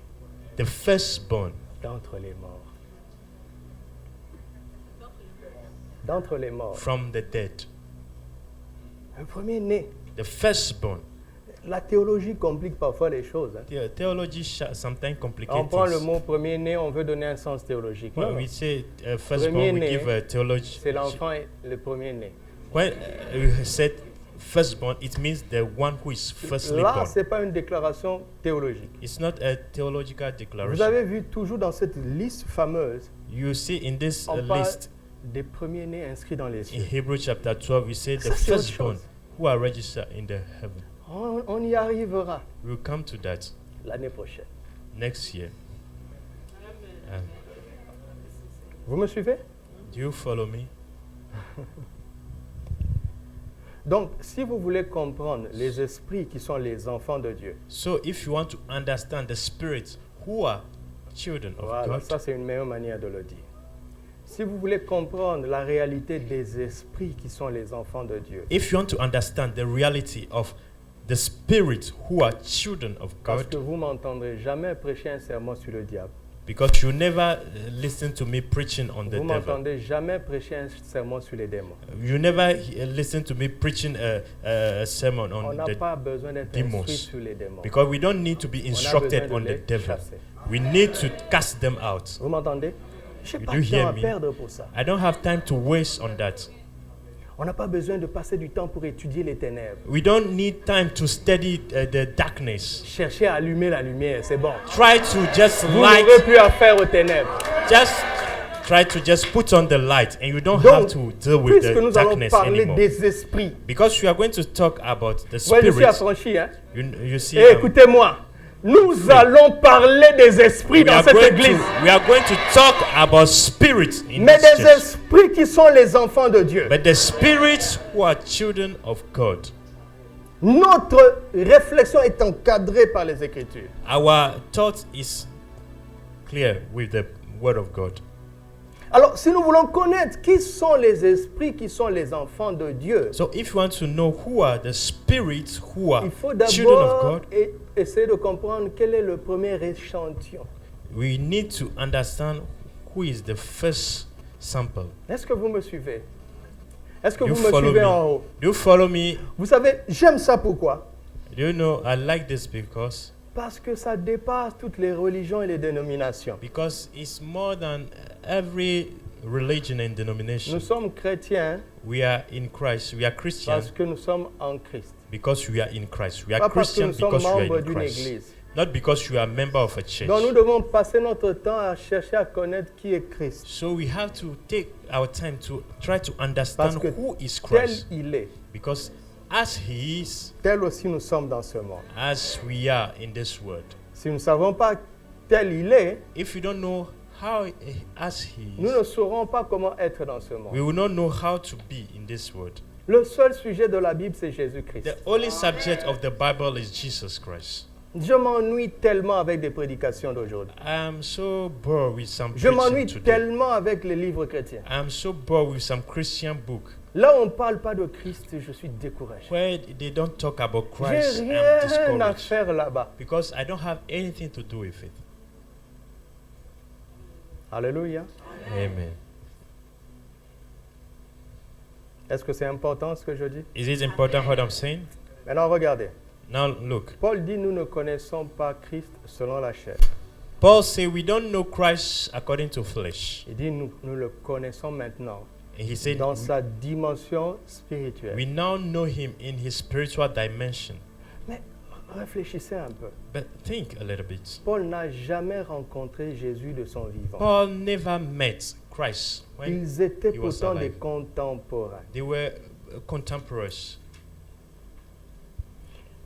the firstborn d'entre les morts. D'entre les morts. from the dead. Le premier-né. The firstborn. La théologie complique parfois les choses. Hein. Theology sometimes complicates On prend le things. mot premier-né, on veut donner un sens théologique. Non, When non. we say firstborn, we Premier-né, give a theology. C'est l'enfant le premier-né. When we said firstborn, it means the one who is firstly Là, born. ce n'est pas une déclaration théologique. It's not a theological Vous declaration. avez vu toujours dans cette liste fameuse, You see in this on parle list, des premiers-nés inscrits dans les in cieux. Hebrews chapter 12, we say the Ça, c'est autre firstborn chose. who are registered in the heaven. On y arrivera We'll come to that l'année prochaine. next year. Vous me suivez? Do you follow me? Donc, si vous voulez comprendre les esprits qui sont les enfants de Dieu, So if you want to understand the spirits who are children of voilà, God, ça c'est une meilleure manière de le dire. Si vous voulez comprendre la réalité des esprits qui sont les enfants de Dieu, if you want to understand the reality of the spirits who are children of parce que God, vous m'entendrez jamais prêcher un sermon sur le diable. because you never listen to me preaching on the Vous devil. m'entendez jamais prêcher un sermon sur les démons. You never listen to me preaching a sermon On on n'a the pas besoin d'être demons. instruit sur les démons. because we don't need to be On a instructed besoin on de the les devil. chasser. We need to cast them out. Vous m'entendez? Je n'ai You pas do de temps hear à me? perdre pour ça. I don't have time to waste on that. On n'a pas besoin de passer du temps pour étudier les ténèbres. We don't need time to study the darkness. Chercher à allumer la lumière, c'est bon. Try to just Vous n'aurez light, plus affaire aux ténèbres. just try to just put on the light, and you don't Donc, have to deal with puisque the nous allons darkness parler anymore. des esprits, Because we are going to talk about the ouais, je suis spirits. affranchi. Hein? You see, Et écoutez-moi, nous allons parler des esprits dans cette église. we are going to talk about spirits in Mais this des church. esprits qui sont les enfants de Dieu. But the spirits who are children of God. Notre réflexion est encadrée par les Écritures. Our thought is clear with the word of God. Alors, si nous voulons connaître qui sont les esprits qui sont les enfants de Dieu, So if you want to know who are the spirits who are il faut children of d'abord God, essayer de comprendre quel est le premier échantillon. we need to understand who is the first sample. Est-ce que vous me suivez? Est-ce que You vous me follow suivez en me. haut? Do you follow me? Vous savez, j'aime ça pourquoi? Do you know I like this because Parce que ça dépasse toutes les religions et les dénominations. it's more than every religion and Nous denomination. sommes chrétiens We are in Christ. We are parce Christians que nous sommes en Christ. because we are in Christ. We are Pas parce que Christians nous sommes because we are membres in d'une Christ. église. Not because you are a member of a church. Donc nous devons passer notre temps à chercher à connaître qui est Christ. So we have to take our time to try to Parce understand que who is tel Christ. il est, Because as he is, tel aussi nous sommes dans ce monde. as we are in this world. Si nous ne savons pas tel il est, If you don't know how as he nous is, ne saurons pas comment être dans ce monde. we will not know how to be in this world. Le seul sujet de la Bible, c'est Jésus-Christ. The only subject of the Bible is Jesus Christ. Je m'ennuie tellement avec des prédications d'aujourd'hui. I'm so bored with some Je m'ennuie preaching today. tellement avec les livres chrétiens. I'm so bored with some Christian book Là où on ne parle pas de Christ, je suis découragé. where they don't talk about J'ai Christ. I'm rien à discouraged faire là-bas. because I don't have anything to do with it. Alléluia. Amen. Est-ce que c'est important ce que je dis? Is it important what I'm saying? Maintenant, regardez. Now look, Paul dit, nous ne connaissons pas Christ selon la chair. Paul said, we don't know Christ according to flesh. Il dit, nous le connaissons maintenant And he said, dans sa dimension spirituelle. we now know him in his spiritual dimension. Mais réfléchissez un peu. But think a little bit. Paul n'a jamais rencontré Jésus de son vivant. Paul never met Christ when Ils étaient he was pourtant des alive. contemporains. They were contemporaries.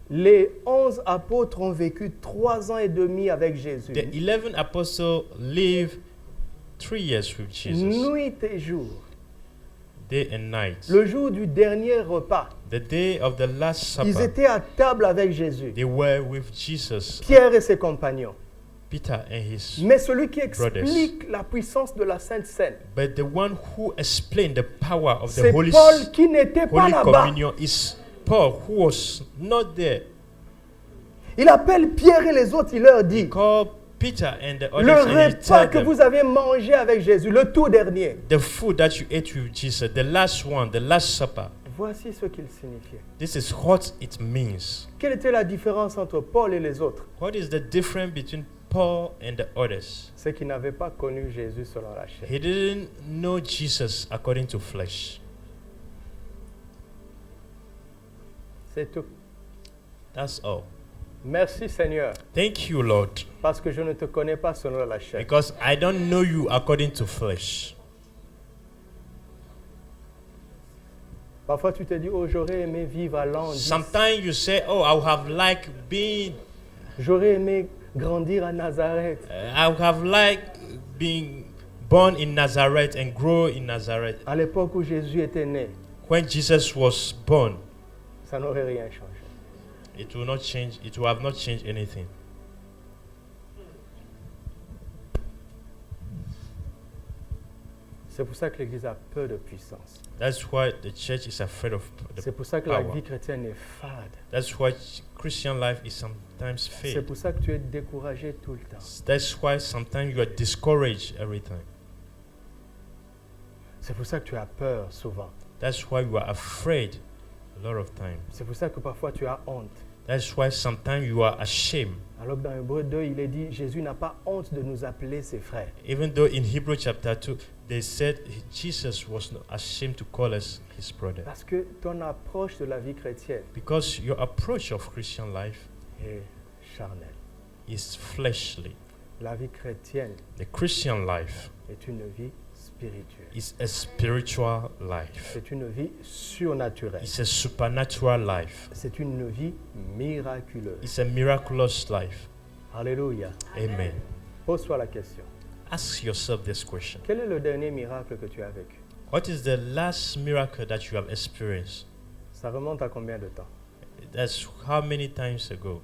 Les 11 apôtres ont vécu 3 ans et demi avec Jésus. The 11 apostles lived 3 years with Jesus, Nuit et jour. day and night. Le jour du dernier repas, The day of the last ils supper, étaient à table avec Jésus. they were with Jesus, Pierre et ses compagnons. Peter and his. Mais celui qui Brothers. explique la puissance de la Sainte Seine, But the one who explained the power of the c'est Holy, Paul qui n'était pas Holy là-bas. Communion is Paul, who was not there. Il appelle Pierre et les autres, il leur dit, Called Peter and the le others and he repas told que them, vous avez mangé avec Jésus, le tout dernier, the food that you ate with Jesus, the last one, the last supper, voici ce qu'il signifiait. this is what it means. Quelle était la différence entre Paul et les autres? What is the difference between Paul and the others? C'est qu'ils n'avaient pas connu Jésus selon la chair. He didn't know Jesus according to flesh. C'est tout. That's all. Merci Seigneur, Thank you, Lord, parce que je ne te connais pas selon la chair. because I don't know you according to flesh. Parfois tu te dis, oh j'aurais aimé vivre à l'an 10. Sometimes you say, oh, I would have liked being, J'aurais aimé grandir à Nazareth. I would have liked being born in Nazareth and grow in Nazareth. À l'époque où Jésus était né, When Jesus was born, ça n'aurait rien changé. it will not change, it will have not changed anything. C'est pour ça que l'Église a peu de puissance. That's why the church is afraid of C'est the pour ça que la power. vie chrétienne est fade. That's why Christian life is sometimes C'est fade. pour ça que tu es découragé tout le temps. That's why sometimes you are discouraged every time. C'est pour ça que tu as peur souvent. That's why you are afraid a lot of times. C'est pour ça que parfois tu as honte. That's why sometimes you are ashamed. Alors que dans Hébreu 2, il est dit, Jésus n'a pas honte de nous appeler ses frères. Even though in Hebrew chapter 2, they said Jesus was not ashamed to call us his brother. Parce que ton approche de la vie chrétienne Because your approach of Christian life est charnelle. is fleshly. La vie chrétienne The Christian life est une vie spirituelle. is a spiritual life. C'est une vie surnaturelle. It's a supernatural life. C'est une vie miraculeuse. It's a miraculous life. Alléluia. Amen. Pose-toi la question. Ask yourself this question. Quel est le dernier miracle que tu as vécu? What is the last miracle that you have experienced? Ça remonte à combien de temps? That's how many times ago?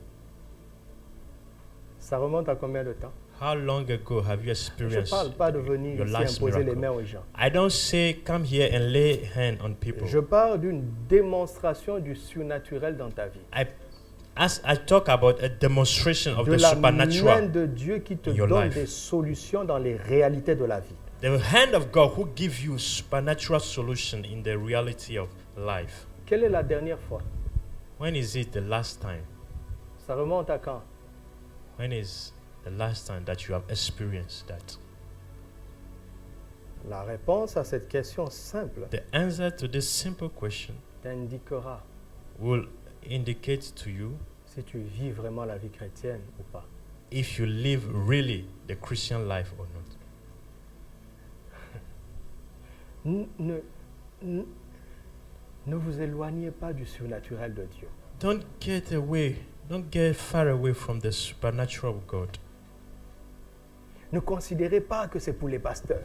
Ça remonte à combien de temps? How long ago have you Je ne experienced parle pas de venir your ici last imposer les miracle? mains aux gens. I don't say come here and lay hand on people. Je parle d'une démonstration du surnaturel dans ta vie. As I talk about a demonstration of De the la main supernatural, de Dieu qui te in your donne life. des solutions dans les réalités de la vie. the hand of God who gives you supernatural solution in the reality of life. Quelle est la dernière fois? When is it the last time? Ça remonte à quand? When is the last time that you have experienced that? La réponse à cette question simple The answer to this simple question t'indiquera will indicate to you si tu vis vraiment la vie chrétienne ou pas. if you live really the Christian life or not. Ne vous éloignez pas du surnaturel de Dieu. Don't get far away from the supernatural of God. Ne considérez pas que c'est pour les pasteurs.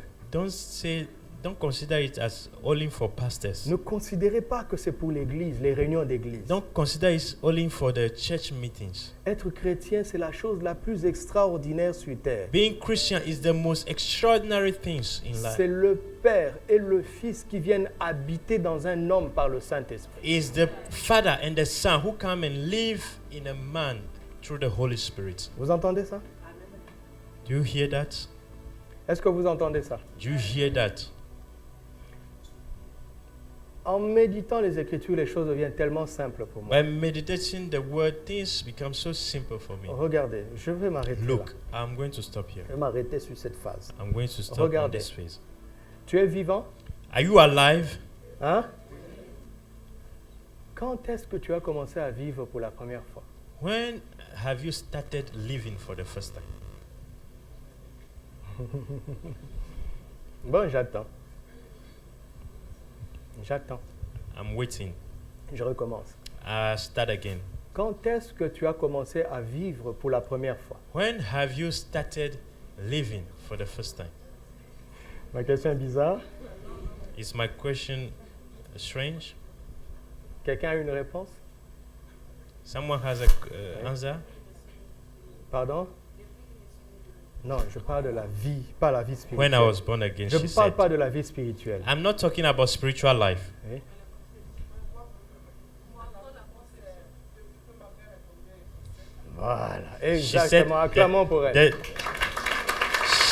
Don't consider it as only for pastors. Ne considérez pas que c'est pour l'église, les réunions d'église. Don't consider it only for the church meetings. Être chrétien, c'est la chose la plus extraordinaire sur terre. Being Christian is the most extraordinary things in life. C'est le Père et le Fils qui viennent habiter dans un homme par le Saint-Esprit. It's the Father and the Son who come and live in a man through the Holy Spirit. Vous entendez ça? Do you hear that? Est-ce que vous entendez ça? Do you hear that? En méditant les Écritures, les choses deviennent tellement simples pour moi. By meditating the word, things become so simple for me. Regardez, je vais m'arrêter là. Look, I'm going to stop here. Je vais m'arrêter sur cette phase. I'm going to stop on Regardez. this phase. Tu es vivant? Are you alive? Hein? Quand est-ce que tu as commencé à vivre pour la première fois? When have you started living for the first time? Bon, j'attends. J'attends. I'm waiting. Je recommence. Start again. Quand est-ce que tu as commencé à vivre pour la première fois? When have you started living for the first time? Ma question est bizarre. Is my question strange? Quelqu'un a une réponse? Someone has a answer? Pardon? Non, je parle de la vie, pas la vie When I spirituelle. was born again, Je she ne parle said. pas de la vie spirituelle. I'm not talking about spiritual life. Oui. Voilà, She said exactement. Acclamons pour elle. that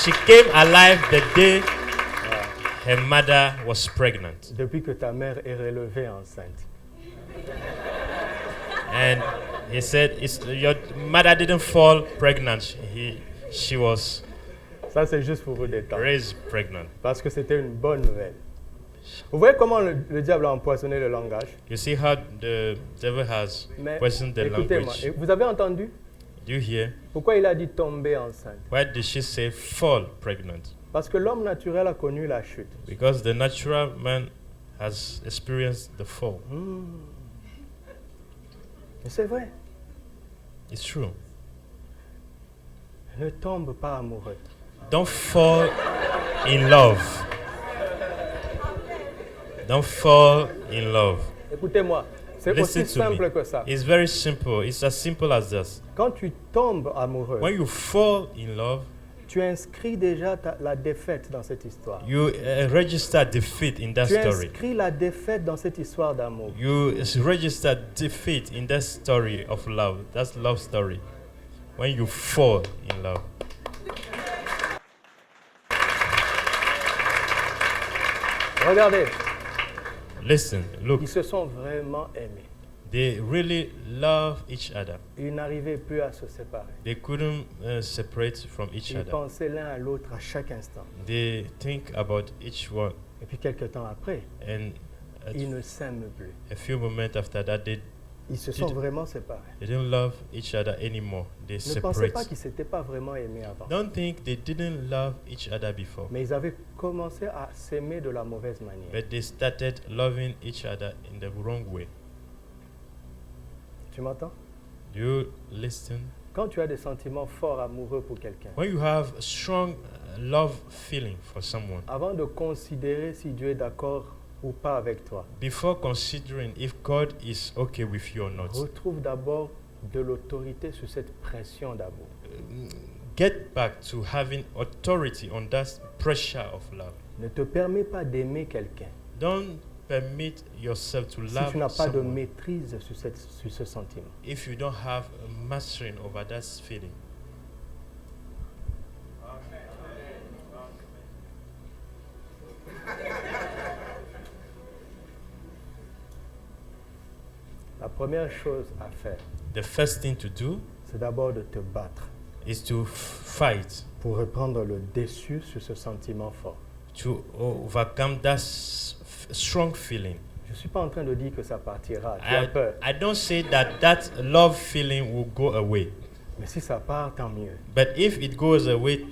she came alive the day her mother was pregnant. Depuis que ta mère est relevée enceinte. And he said, your mother didn't fall pregnant. She was Ça, c'est juste pour vous détendre. raised pregnant. Parce que c'était une bonne nouvelle. Vous voyez comment le diable a empoisonné le langage? You see how the devil has Mais poisoned the écoutez-moi, language. vous avez entendu? Do you hear? Pourquoi il a dit tomber enceinte? Why did she say fall pregnant? Parce que l'homme naturel a connu la chute. Because the natural man has experienced the fall. Mais c'est vrai. It's true. Ne tombe pas amoureux. Don't fall in love. Don't fall in love. Écoutez-moi, c'est Listen aussi to me. simple que ça. It's very simple. It's as simple as this. Quand tu tombes amoureux, When you fall in love, tu inscris déjà la défaite dans cette histoire. you register defeat in that Tu story. inscris la défaite dans cette histoire d'amour. You register defeat in that story of love. That's love story. When you fall in love. Regardez, Listen, look, ils se sont vraiment aimés. they really love each other. Ils n'arrivaient plus à se séparer. They couldn't separate from each Ils other. pensaient l'un à l'autre à chaque instant. They think about each one. Et puis quelques temps après, And ils ne s'aiment plus. a few moments after that, they Ils se sont vraiment séparés. didn't love each other anymore. They Ne pensez pas separate. qu'ils ne s'étaient pas vraiment aimés avant. Don't think they didn't love each other before. Mais ils avaient commencé à s'aimer de la mauvaise manière. But they started loving each other in the wrong way. Tu m'entends? Do you listen? Quand tu as des sentiments forts amoureux pour quelqu'un, When you have a strong love feeling for someone, avant de considérer si Dieu est d'accord ou pas avec toi, before considering if God is okay with you or not, retrouve d'abord de l'autorité sur cette pression d'amour. get back to having authority on that pressure of love. Ne te permets pas d'aimer quelqu'un Don't permit yourself to si love tu n'as pas de someone maîtrise sur ce sentiment. if you don't have a mastering over that feeling. La première chose à faire, The first thing to do c'est d'abord de te battre is to fight pour reprendre le dessus sur ce sentiment fort. to overcome that strong feeling. Je ne suis pas en train de dire que ça partira. Tu as peur. I don't say that love feeling will go away. Mais si ça part, tant mieux. But if it goes away,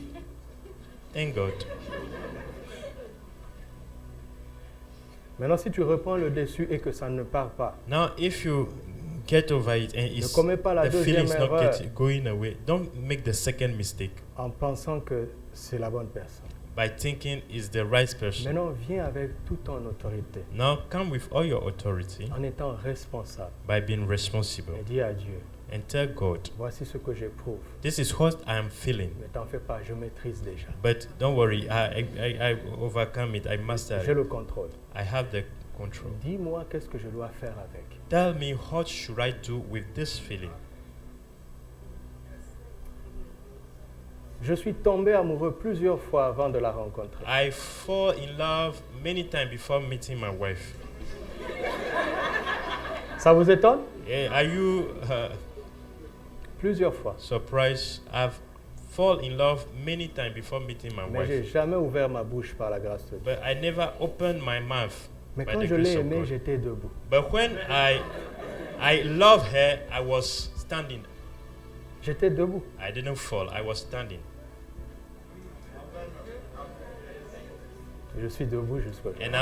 thank God. Maintenant, si tu reprends le dessus et que ça ne part pas, Now, if you get over it and ne commets pas la the feeling deuxième is not erreur going away, don't make the second mistake en pensant que c'est la bonne personne. by thinking is the right person. Maintenant, viens avec toute ton autorité, Now, come with all your authority en étant responsable, by being responsible et dis à Dieu, and tell God, voici ce que j'éprouve. this is what I am feeling. Ne t'en fais pas, je maîtrise déjà. But don't worry, I overcome it. I master J'ai it. le contrôle. I have the control. Dis-moi qu'est-ce que je dois faire avec. Tell me, what should I do with this feeling? Je suis tombé amoureux plusieurs fois avant de la rencontrer. I fall in love many times before meeting my wife. Ça vous étonne? Are you Plusieurs fois. surprised? I've fallen in love many times before meeting my Mais j'ai wife, jamais ouvert ma bouche par la grâce de Dieu. but I never opened my mouth Mais by quand the je grace l'ai of aimée, God. j'étais debout. But when I love her, I was standing. J'étais debout. I didn't fall. I was standing. Je suis debout jusqu'aujourd'hui. And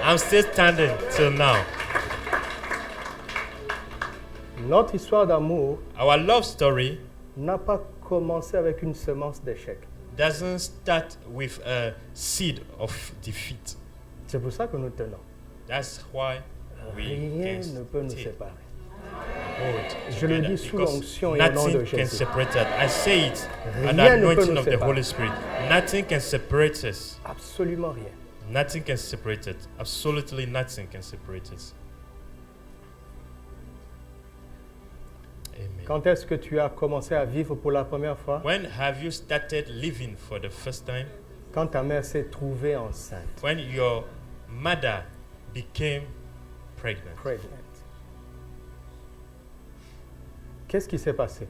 I'm still standing till now. Notre histoire d'amour Our love story n'a pas commencé avec une semence d'échec. doesn't start with a seed of defeat. C'est pour ça que nous tenons. That's why we Rien can ne peut nous stay, séparer. hold Je le together, dis sous because l'onction et au nom de nothing can Jésus. separate us. I say it by the Rien ne peut anointing nous of the séparer. Holy Spirit. Nothing can separate us. Absolument rien. Nothing can separate us. Absolutely nothing can separate us. Amen. Quand est-ce que tu as commencé à vivre pour la première fois? When have you started living for the first time? Quand ta mère s'est trouvée enceinte. When your mother became pregnant. Pregnant. Qu'est-ce qui s'est passé?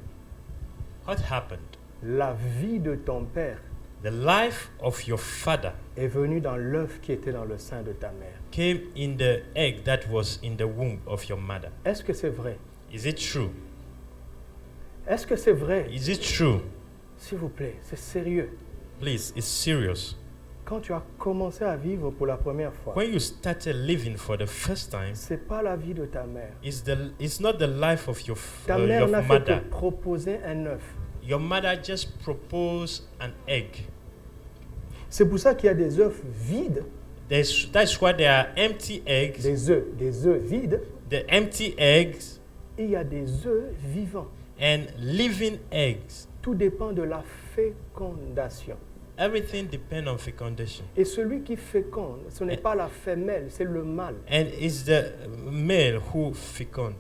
What happened? La vie de ton père The life of your father est venue dans l'œuf qui était dans le sein de ta mère. came in the egg that was in the womb of your mother. Est-ce que c'est vrai? Is it true? Est-ce que c'est vrai? Is it true? S'il vous plaît, c'est sérieux. Please, it's serious. Quand tu as commencé à vivre pour la première fois, When you started living for the first time, c'est pas la vie de ta mère. it's not the life of your Ta mère n'a fait que mother. proposer un œuf. Your mother just proposed an egg. C'est pour ça qu'il y a des œufs vides, That's why there are empty eggs. des œufs vides, The empty eggs et il y a des œufs vivants. and living eggs. Tout dépend de la fécondation. Everything depends on fecundation. Et celui qui féconde, ce n'est pas la femelle, c'est le mâle. And it's the male who fecund.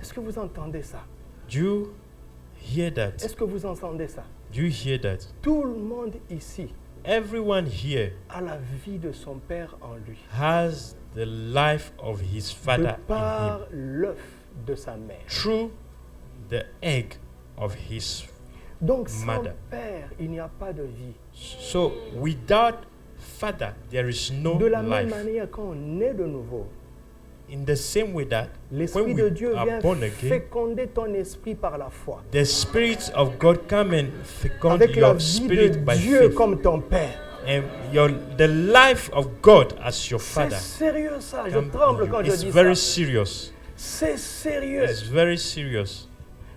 Est-ce que vous entendez ça? Do you hear that? Est-ce que vous entendez ça? Do you hear that? Tout le monde ici Everyone here a la vie de son père en lui, has the life of his de father in par him l'œuf de sa mère. through the egg of his. Donc sans Mother. père, il n'y a pas de vie. So without father, there is no De la même life. manière, quand on est de nouveau, In the same way that l'Esprit when de we Dieu are vient born again, féconder ton esprit par la foi. the Spirit of God come and fecund Avec la your vie de spirit by Dieu faith. comme ton père. And the life of God as your C'est father. sérieux ça, je come in tremble you. quand je It's dis very ça. serious. C'est sérieux. It's very serious.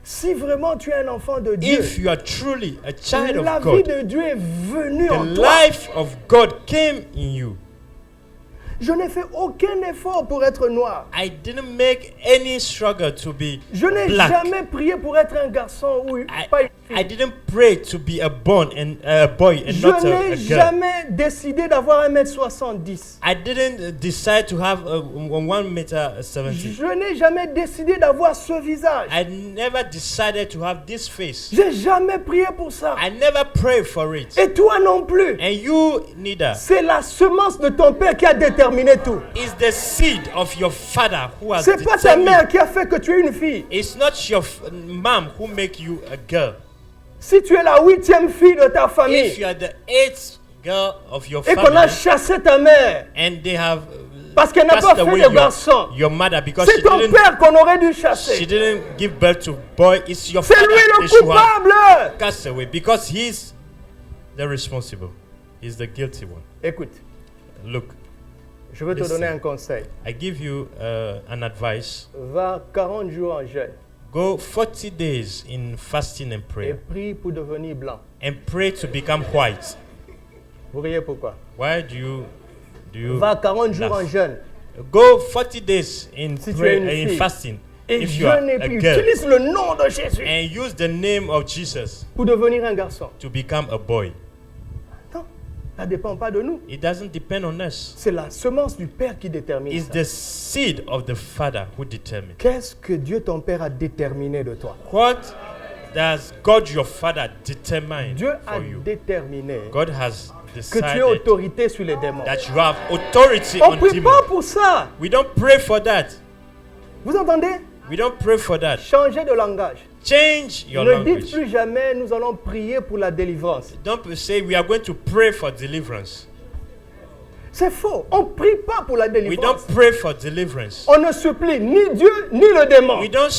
Si vraiment tu es un enfant de Dieu, If you are truly a child la of vie God, de Dieu est venue the en toi. life of God came in you. Je n'ai fait aucun effort pour être noir. I didn't make any struggle to be Je n'ai black. jamais prié pour être un garçon ou pas une I fille. didn't pray to be a boy and Je not a n'ai girl. jamais décidé d'avoir 1m70. I didn't decide to have a 1.70 m. Je n'ai jamais décidé d'avoir ce visage. I never decided to have this face. J'ai jamais prié pour ça. I never prayed for it. Et toi non plus. And you neither. C'est la semence de ton père qui a déterminé tout. It's the seed of your father who has C'est pas ta determined. mère qui a fait que tu es une fille. It's not your mom who make you a girl. Si tu es la 8e fille de ta If famille you are the 8th girl of your et qu'on a family chassé ta mère and they have parce qu'elle n'a cast pas fait away de garçon, your mother because c'est ton père qu'on aurait dû she chasser. didn't give birth to boy, it's your C'est father lui le they should have coupable. cast away because he's the responsible. He's the guilty one. Écoute, Look, je veux te Listen. donner un conseil. I give you an advice. Va 40 jours en jeûne Go 40 days in fasting and et prayer prie pour devenir blanc. and pray to become white. Vous riez pourquoi? Why do you Va 40 jours laugh? en jeûne Go 40 days in Si tu prayer es une in fille. fasting et if you are jeûne et a prie. girl Utilise le nom de Jésus and use the name of Jesus pour devenir un garçon. to become a boy. Non, ça ne dépend pas de nous. It doesn't depend on us. C'est la semence du Père qui détermine It's ça. the seed of the Father who determines. Qu'est-ce que Dieu ton Père a déterminé de toi? What does God your Father determine Dieu a for you? déterminé God has que tu decided aies autorité sur les démons. that you have authority On on ne prie pas demons. pour ça. We don't pray for that. Vous entendez? We don't pray for that. Changez de langage. Change your Ne dites language. plus jamais nous allons prier pour la délivrance. Don't say we are going to pray for deliverance. C'est faux. On ne prie pas pour la We délivrance. don't pray for deliverance. On ne supplie ni Dieu ni le démon. We don't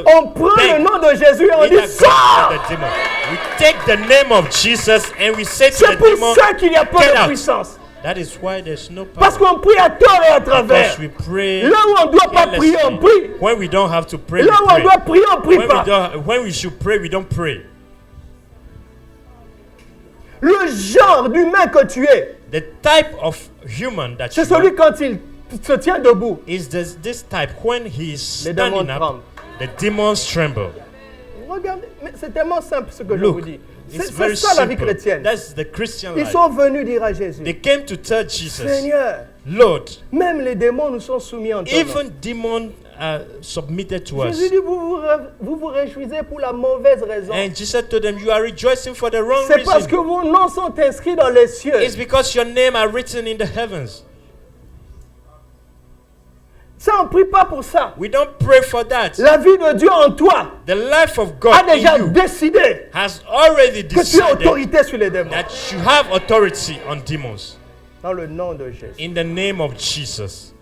On prend beg le nom de Jésus et on either dit God sors. or the demon. We take the name of Jesus and we say to C'est the pour demon, ça qu'il n'y a pas get de out. puissance. That is why there's no Parce power. qu'on prie à tort et à travers. Because we pray Là où on ne doit pas prier, on carelessly. prie. When we don't have to pray, Là où we on doit pray. prier, on ne prie pas. When we should pray, we don't pray. Le genre d'humain que tu es, The type of human that c'est you celui are quand il se tient debout. is this type. When he is Les démons standing up, tremblent. the demons tremble. Regardez, mais c'est tellement simple ce que je vous Look, dis. it's C'est very ça la vie simple. chrétienne. That's the Christian Ils life. sont venus dire à Jésus, They came to tell Jesus, Seigneur, Lord, même les démons nous sont soumis en ton nom. even demons are submitted to us. Jésus dit, vous vous réjouissez pour la mauvaise raison. And Jesus told them, you are rejoicing for the wrong C'est parce que reason. vos noms sont inscrits dans les cieux. It's because your name are written in the heavens. Ça, on ne prie pas pour ça. We don't pray for that. La vie de Dieu en toi The life of a God déjà in you décidé has already que tu as decided autorité sur les démons. that you have authority on demons. Dans le nom de Jésus. In the name of Jesus.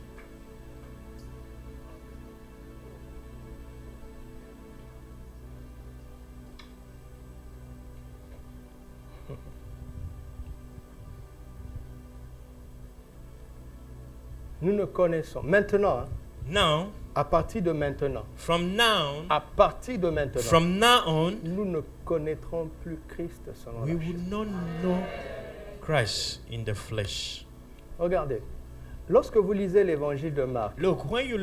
Nous ne connaissons. Maintenant, hein, Now, à partir de maintenant, from now, à partir de maintenant, from now on, nous ne connaîtrons plus Christ selon we la chair. will not know Christ in the flesh. Regardez, lorsque vous lisez l'évangile de Marc, Look, when you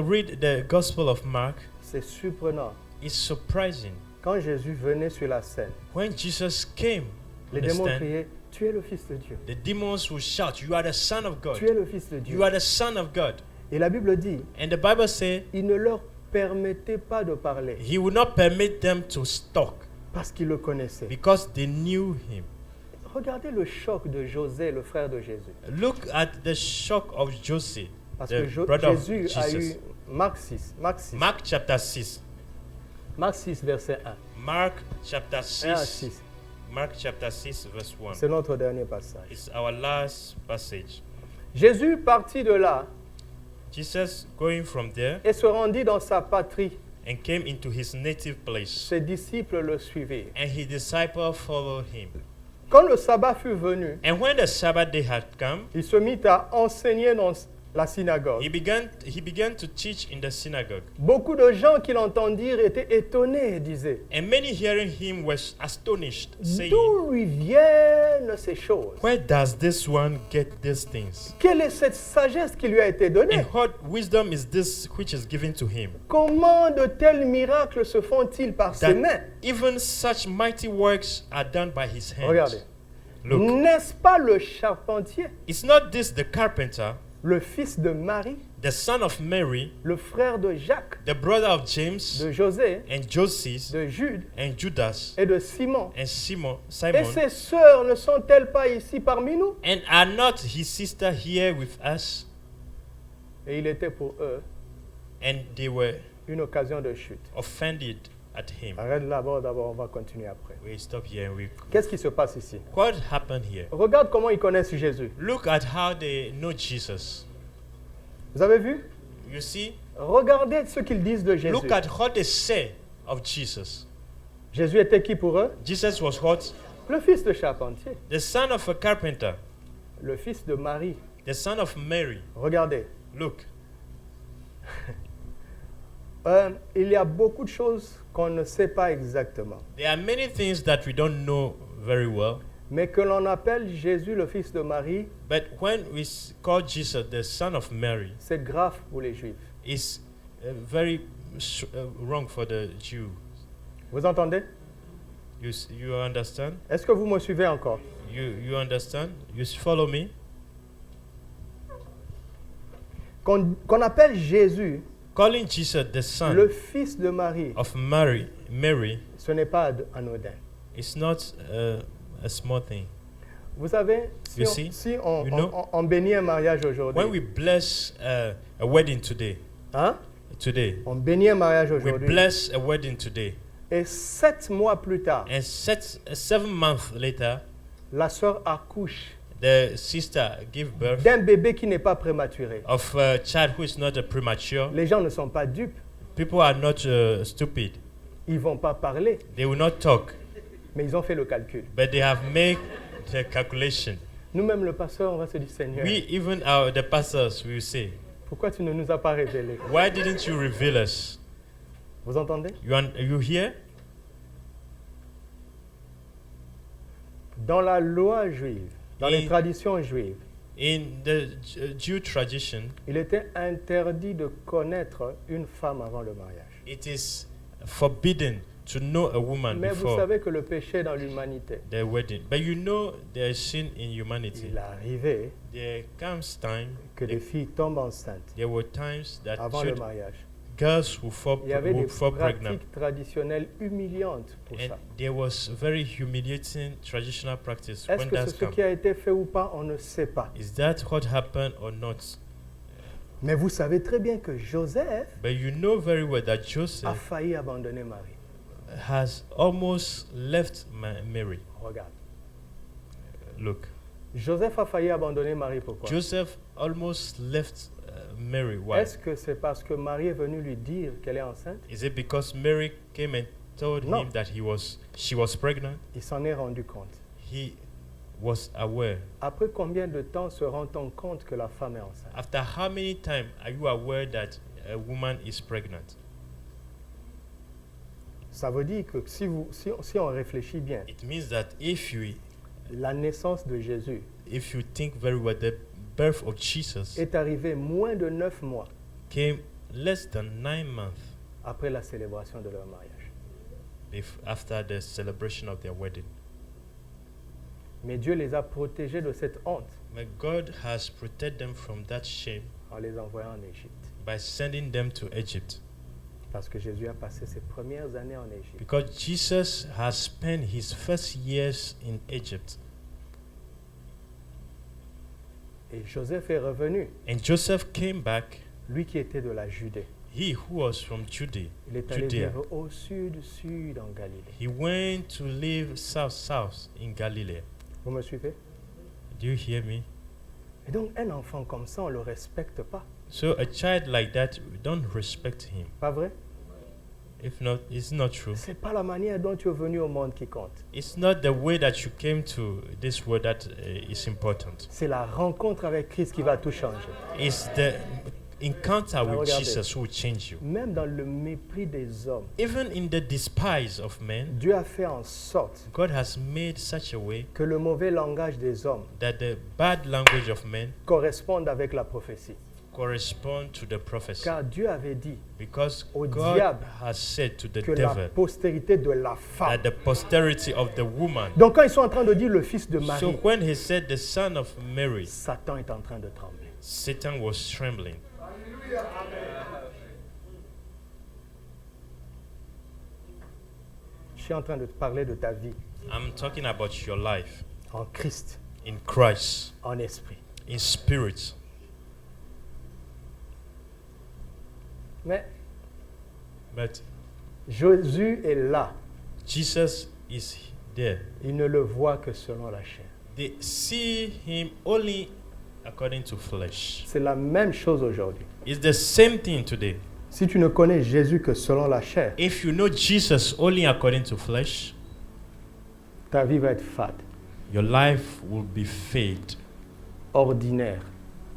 read the Gospel of Mark, c'est surprenant. it's surprising. Quand Jésus venait sur la scène, When Jesus came les on the démons stand, criaient, tu es le Fils de Dieu. the demons will shout, you are the Son of God. Tu es le Fils de Dieu. You are the Son of God. Et la Bible dit, And the Bible says il ne leur permettait pas de parler he would not permit them to talk parce qu'ils le connaissaient. because they knew him. Regardez le choc de José, le frère de Jésus. Look at the shock of Joseph, Parce the que brother of Jésus a eu Jesus. Marc 6, Mark chapter 6. Marc 6, verset 1. Mark chapter 1 à 6. 6. Mark chapter 6 verse 1. C'est notre dernier passage. It's our last passage. Jésus partit de là Jesus going from there et se rendit dans sa patrie. and came into his native place, Ses disciples le suivirent. and his disciples followed him. Quand le sabbat fut venu, And when the Sabbath day had come, il se mit à enseigner dans la synagogue. he began to teach in the synagogue. Beaucoup de gens qui l'entendirent étaient étonnés et disaient, And many hearing him were astonished, saying, d'où lui viennent ces choses? where does this one get these things? Quelle est cette sagesse qui lui a été donnée? And what wisdom is this which is given to him? Comment de tels miracles se font-ils par ses mains? That even such mighty works are done by his hands. Regardez. Look, N'est-ce pas le charpentier, it's not this the carpenter, le fils de Marie, the son of Mary, le frère de Jacques, the brother of James, de José, and Joseph, de Jude and Judas, et de Simon? and Simon, Et ses sœurs ne sont-elles pas ici parmi nous? and are not his sister here with us? Et il était pour eux And they were une occasion de chute. offended at him. Arrête là-bas, d'abord, on va continuer après. We stop here and we. Qu'est-ce qui se passe ici? What happened here? Regarde comment ils connaissent Jésus. Look at how they know Jesus. Vous avez vu? You see? Regardez ce qu'ils disent de Jésus. Look at what they say of Jesus. Jésus était qui pour eux? Jesus was what? Le fils de charpentier, The son of a carpenter, le fils de Marie. the son of Mary. Regardez, Look, il y a beaucoup de choses qu'on ne sait pas exactement, there are many things that we don't know very well, mais que l'on appelle Jésus le fils de Marie, but when we call Jesus the son of Mary, c'est grave pour les Juifs. it's very wrong for the Jew. Vous entendez? You understand? Est-ce que vous me suivez encore? You understand? You follow me? Qu'on appelle Jésus Calling Jesus the son le fils de Marie, of Mary, ce n'est pas anodin. it's not a small thing. Vous savez, You see? si You know? on bénit un mariage When aujourd'hui, we bless a wedding today, hein, today. On bénit un mariage We aujourd'hui. bless a wedding today. Et 7 mois plus tard, And 7 months later, la sœur accouche the sister gave birth d'un bébé qui n'est pas prématuré. of a child who is not a premature. Les gens ne sont pas dupes. People are not stupid. Ils ne vont pas parler, They will not talk, mais ils ont fait le calcul. but they have made the calculation. Nous-mêmes, le pasteur, on va se dire, Seigneur, We, even the pastors, will say, pourquoi tu ne nous as pas révélé? why didn't you reveal us? Vous entendez? You here? Dans la loi juive, dans les Et- traditions juives, In the Jew tradition, il était interdit de connaître une femme avant le mariage. it is forbidden to know a woman Mais vous before savez que le péché est dans l'humanité. the wedding. But you know there is sin in humanity. Il est arrivé There comes time, que des filles tombent enceintes there were times that avant le mariage. girls who fall, Il y avait des would fall pregnant. pratiques traditionnelles humiliantes pour And ça. there was very humiliating traditional practice Est-ce when que that's c'est ce come. qui a été fait ou pas? On ne sait pas. Is that what happened or not? Mais vous savez très bien que Joseph But you know very well that a Joseph failli abandonner Marie. has almost left Mary. Regarde. Look, Joseph a failli abandonner Marie. Pourquoi? Joseph almost left Mary. Why? Est-ce que c'est parce que Marie est venue lui dire qu'elle est enceinte? Is it because Mary came and told No. him that she was pregnant? Il s'en est rendu compte. He was aware. Après combien de temps se rend-on compte que la femme est enceinte? After how many times are you aware that a woman is pregnant? Ça veut dire que si on réfléchit bien, It means that la naissance de Jésus if you think very well, the birth of Jesus est arrivée moins de 9 mois came less than 9 months après la célébration de leur mariage. after the celebration of their wedding. Mais Dieu les a protégés de cette honte But God has protected them from that shame en les envoyant en Égypte. by sending them to Egypt. Parce que Jésus a passé ses premières années en Égypte. Because Jesus has spent his first years in Egypt. Et Joseph est revenu, And Joseph came back, lui qui était de la Judée. he who was from Judea. Il est allé Judea. vivre au sud en Galilée. He went to live south in Galilee. Vous me suivez? Do you hear me? Et donc un enfant comme ça, on ne le respecte pas. So a child like that, we don't respect him. Pas vrai? If not, it's not true. C'est pas la manière dont tu es venu au monde qui compte. It's not the way that you came to this world that is important. C'est la rencontre avec Christ qui va tout changer. It's the encounter with regardez. Jesus who will change you. Même dans le mépris des hommes, Even in the despise of men, Dieu a fait en sorte God has made such a way que le mauvais langage des hommes that the bad language of men corresponde avec la prophétie. correspond to the prophecy. Car Dieu avait dit Because au God diable has said to the que la devil postérité de la femme. that the posterity of the woman. Donc quand ils sont en train de dire le fils de So Marie, when he said the son of Mary, Satan est en train de trembler. Satan was trembling. Je suis en train de te parler de ta vie I'm talking about your life en Christ, in Christ, en esprit. in spirit. Mais But Jésus est là. Jesus is there. Il ne le voit que selon la chair. They see him only according to flesh. C'est la même chose aujourd'hui. It's the same thing today. Si tu ne connais Jésus que selon la chair, If you know Jesus only according to flesh, ta vie va être fade, your life will be fade, ordinaire.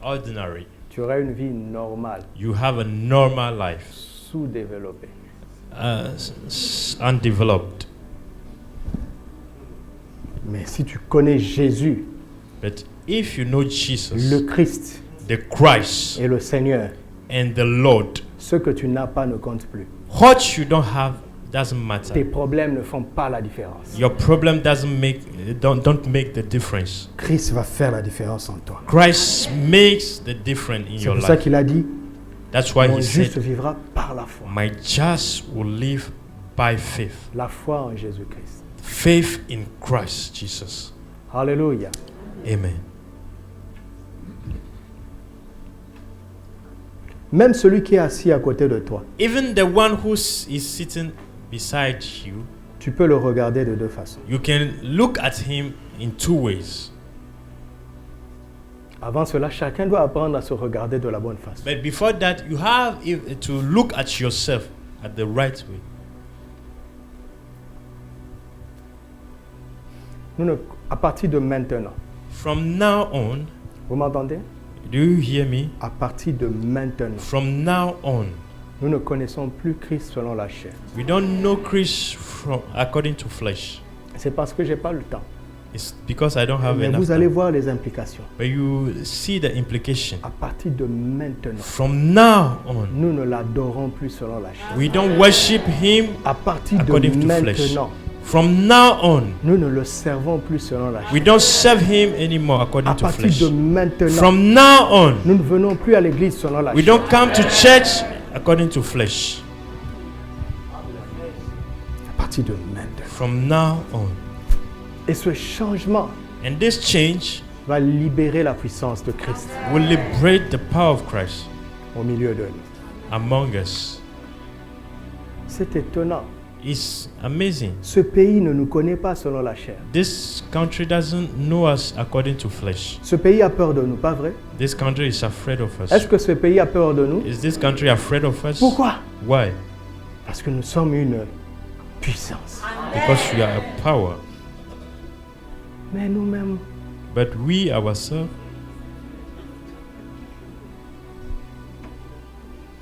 ordinary. Tu auras une vie normale, You have a normal life, sous-développée. undeveloped. Mais si tu connais Jésus, But if you know Jesus, le Christ the Christ, et le Seigneur, and the Lord, ce que tu n'as pas ne compte plus. what you don't have doesn't Tes matter. problèmes ne font pas la différence. Your problem don't make the difference. Christ va faire la différence en toi. Christ makes the difference in C'est your pour ça life. qu'il a dit, That's why mon he juste said, vivra par la foi. my just will live by faith. La foi en Jésus-Christ. Faith in Christ Jesus. Alléluia. Amen. Même celui qui est assis à côté de toi, Even the one who is sitting beside you, tu peux le regarder de deux façons. you can look at him in two ways. Avant cela, chacun doit apprendre à se regarder de la bonne façon. But before that, you have to look at yourself at the right way. À partir de maintenant, From now on, vous m'entendez? do you hear me? À partir de maintenant, From now on, nous ne connaissons plus Christ selon la chair. we don't know Christ according to flesh. C'est parce que je n'ai pas le temps. It's because I don't have Mais enough vous allez time. voir les implications. But you see the implication. À partir de maintenant, From now on, nous ne l'adorons plus selon la chair. we don't worship him À partir de according to flesh. maintenant, From now on, nous ne le servons plus selon la we chair. don't serve him anymore À according to partir flesh. de maintenant, From now on, nous ne venons plus à l'église selon la we chair. don't come to church according to flesh. À partir de maintenant. From now on. Et ce changement And this change va libérer la puissance de Christ will liberate the power of Christ au milieu de nous. among us. C'est étonnant. It's amazing. Ce pays ne nous connaît pas selon la chair. This country doesn't know us according to flesh. Ce pays a peur de nous, pas vrai? This country is afraid of us. Est-ce que ce pays a peur de nous? Is this country afraid of us? Pourquoi? Why? Parce que nous sommes une puissance. Because we are a power. Mais nous-mêmes, But we ourselves,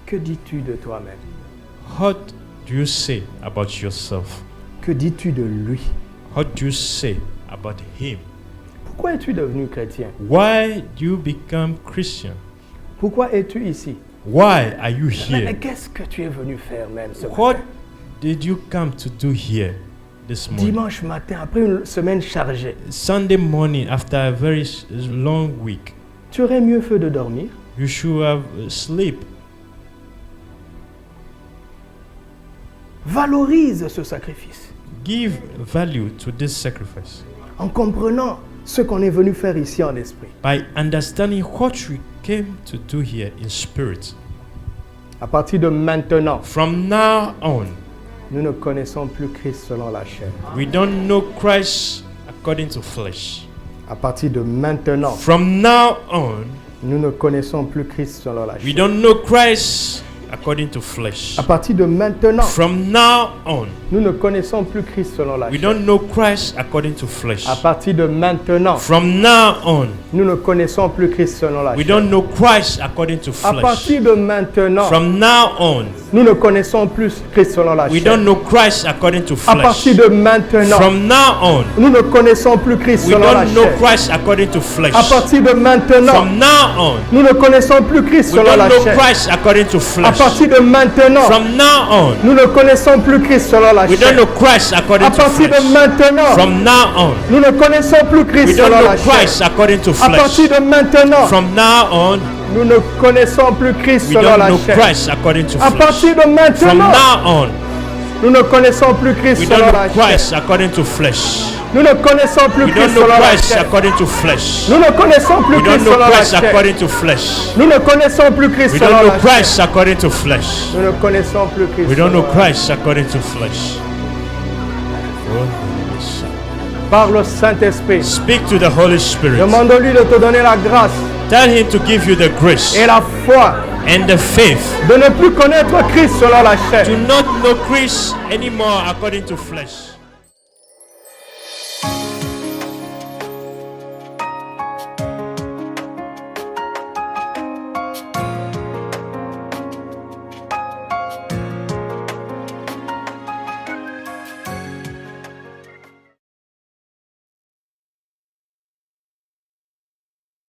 que dis-tu de toi-même? what do you say about yourself? Que dis-tu de lui? What do you say about him? Pourquoi es-tu devenu chrétien? Why do you become Christian? Pourquoi es-tu ici? Why are you Mais here? qu'est-ce que tu es venu faire même ce What matin? did you come to do here this morning? Dimanche matin, après une semaine chargée, Sunday morning after a very long week. tu aurais mieux fait de dormir. You should have sleep. Valorise ce sacrifice Give value to this sacrifice en comprenant ce qu'on est venu faire ici en esprit. by understanding what we came to do here in spirit. À partir de maintenant, From now on, nous ne connaissons plus Christ selon la chair. we don't know Christ according to flesh. À partir de maintenant, From now on, nous ne connaissons plus Christ selon la we chair. don't know Christ according to flesh. À partir de maintenant, From now on, nous ne connaissons plus Christ selon la we chair. don't know Christ according to flesh. À partir de maintenant, From now on, nous ne connaissons plus Christ selon la we chair. don't know Christ according to À flesh. partir de maintenant, From now on, nous ne connaissons plus Christ selon la we chair. don't know Christ according to À partir flesh. de maintenant, From now on, nous ne connaissons plus Christ we selon la don't know chair. Christ according to flesh. À partir de maintenant, From now on, nous ne connaissons plus Christ we selon don't la know chair. Christ according to À flesh. partir de maintenant, From now on, nous ne connaissons plus Christ selon la we don't chair. know Christ À according to partir de flesh. maintenant, From now on, nous ne connaissons plus we Christ don't selon know la chair. Christ according to À flesh. partir de maintenant, From now on, nous ne connaissons plus Christ we selon don't la know chair. Christ according to À flesh. partir de From maintenant, now on, nous ne connaissons plus Christ we selon don't la know chair. Christ according to flesh. Nous ne connaissons plus We Christ don't know selon la Christ chair. according to flesh. Nous ne connaissons plus We don't Christ know selon la Christ chair. according to flesh. Nous ne connaissons plus Christ We selon don't la know chair. Christ according to flesh. Nous ne connaissons plus Christ. We don't know selon la chair. Christ according to flesh. Par le Saint-Esprit, Speak to the Holy Spirit. demande-lui de te donner la grâce Tell him to give you the grace et la foi and the faith de ne plus connaître Christ selon la chair. to not know Christ anymore according to flesh.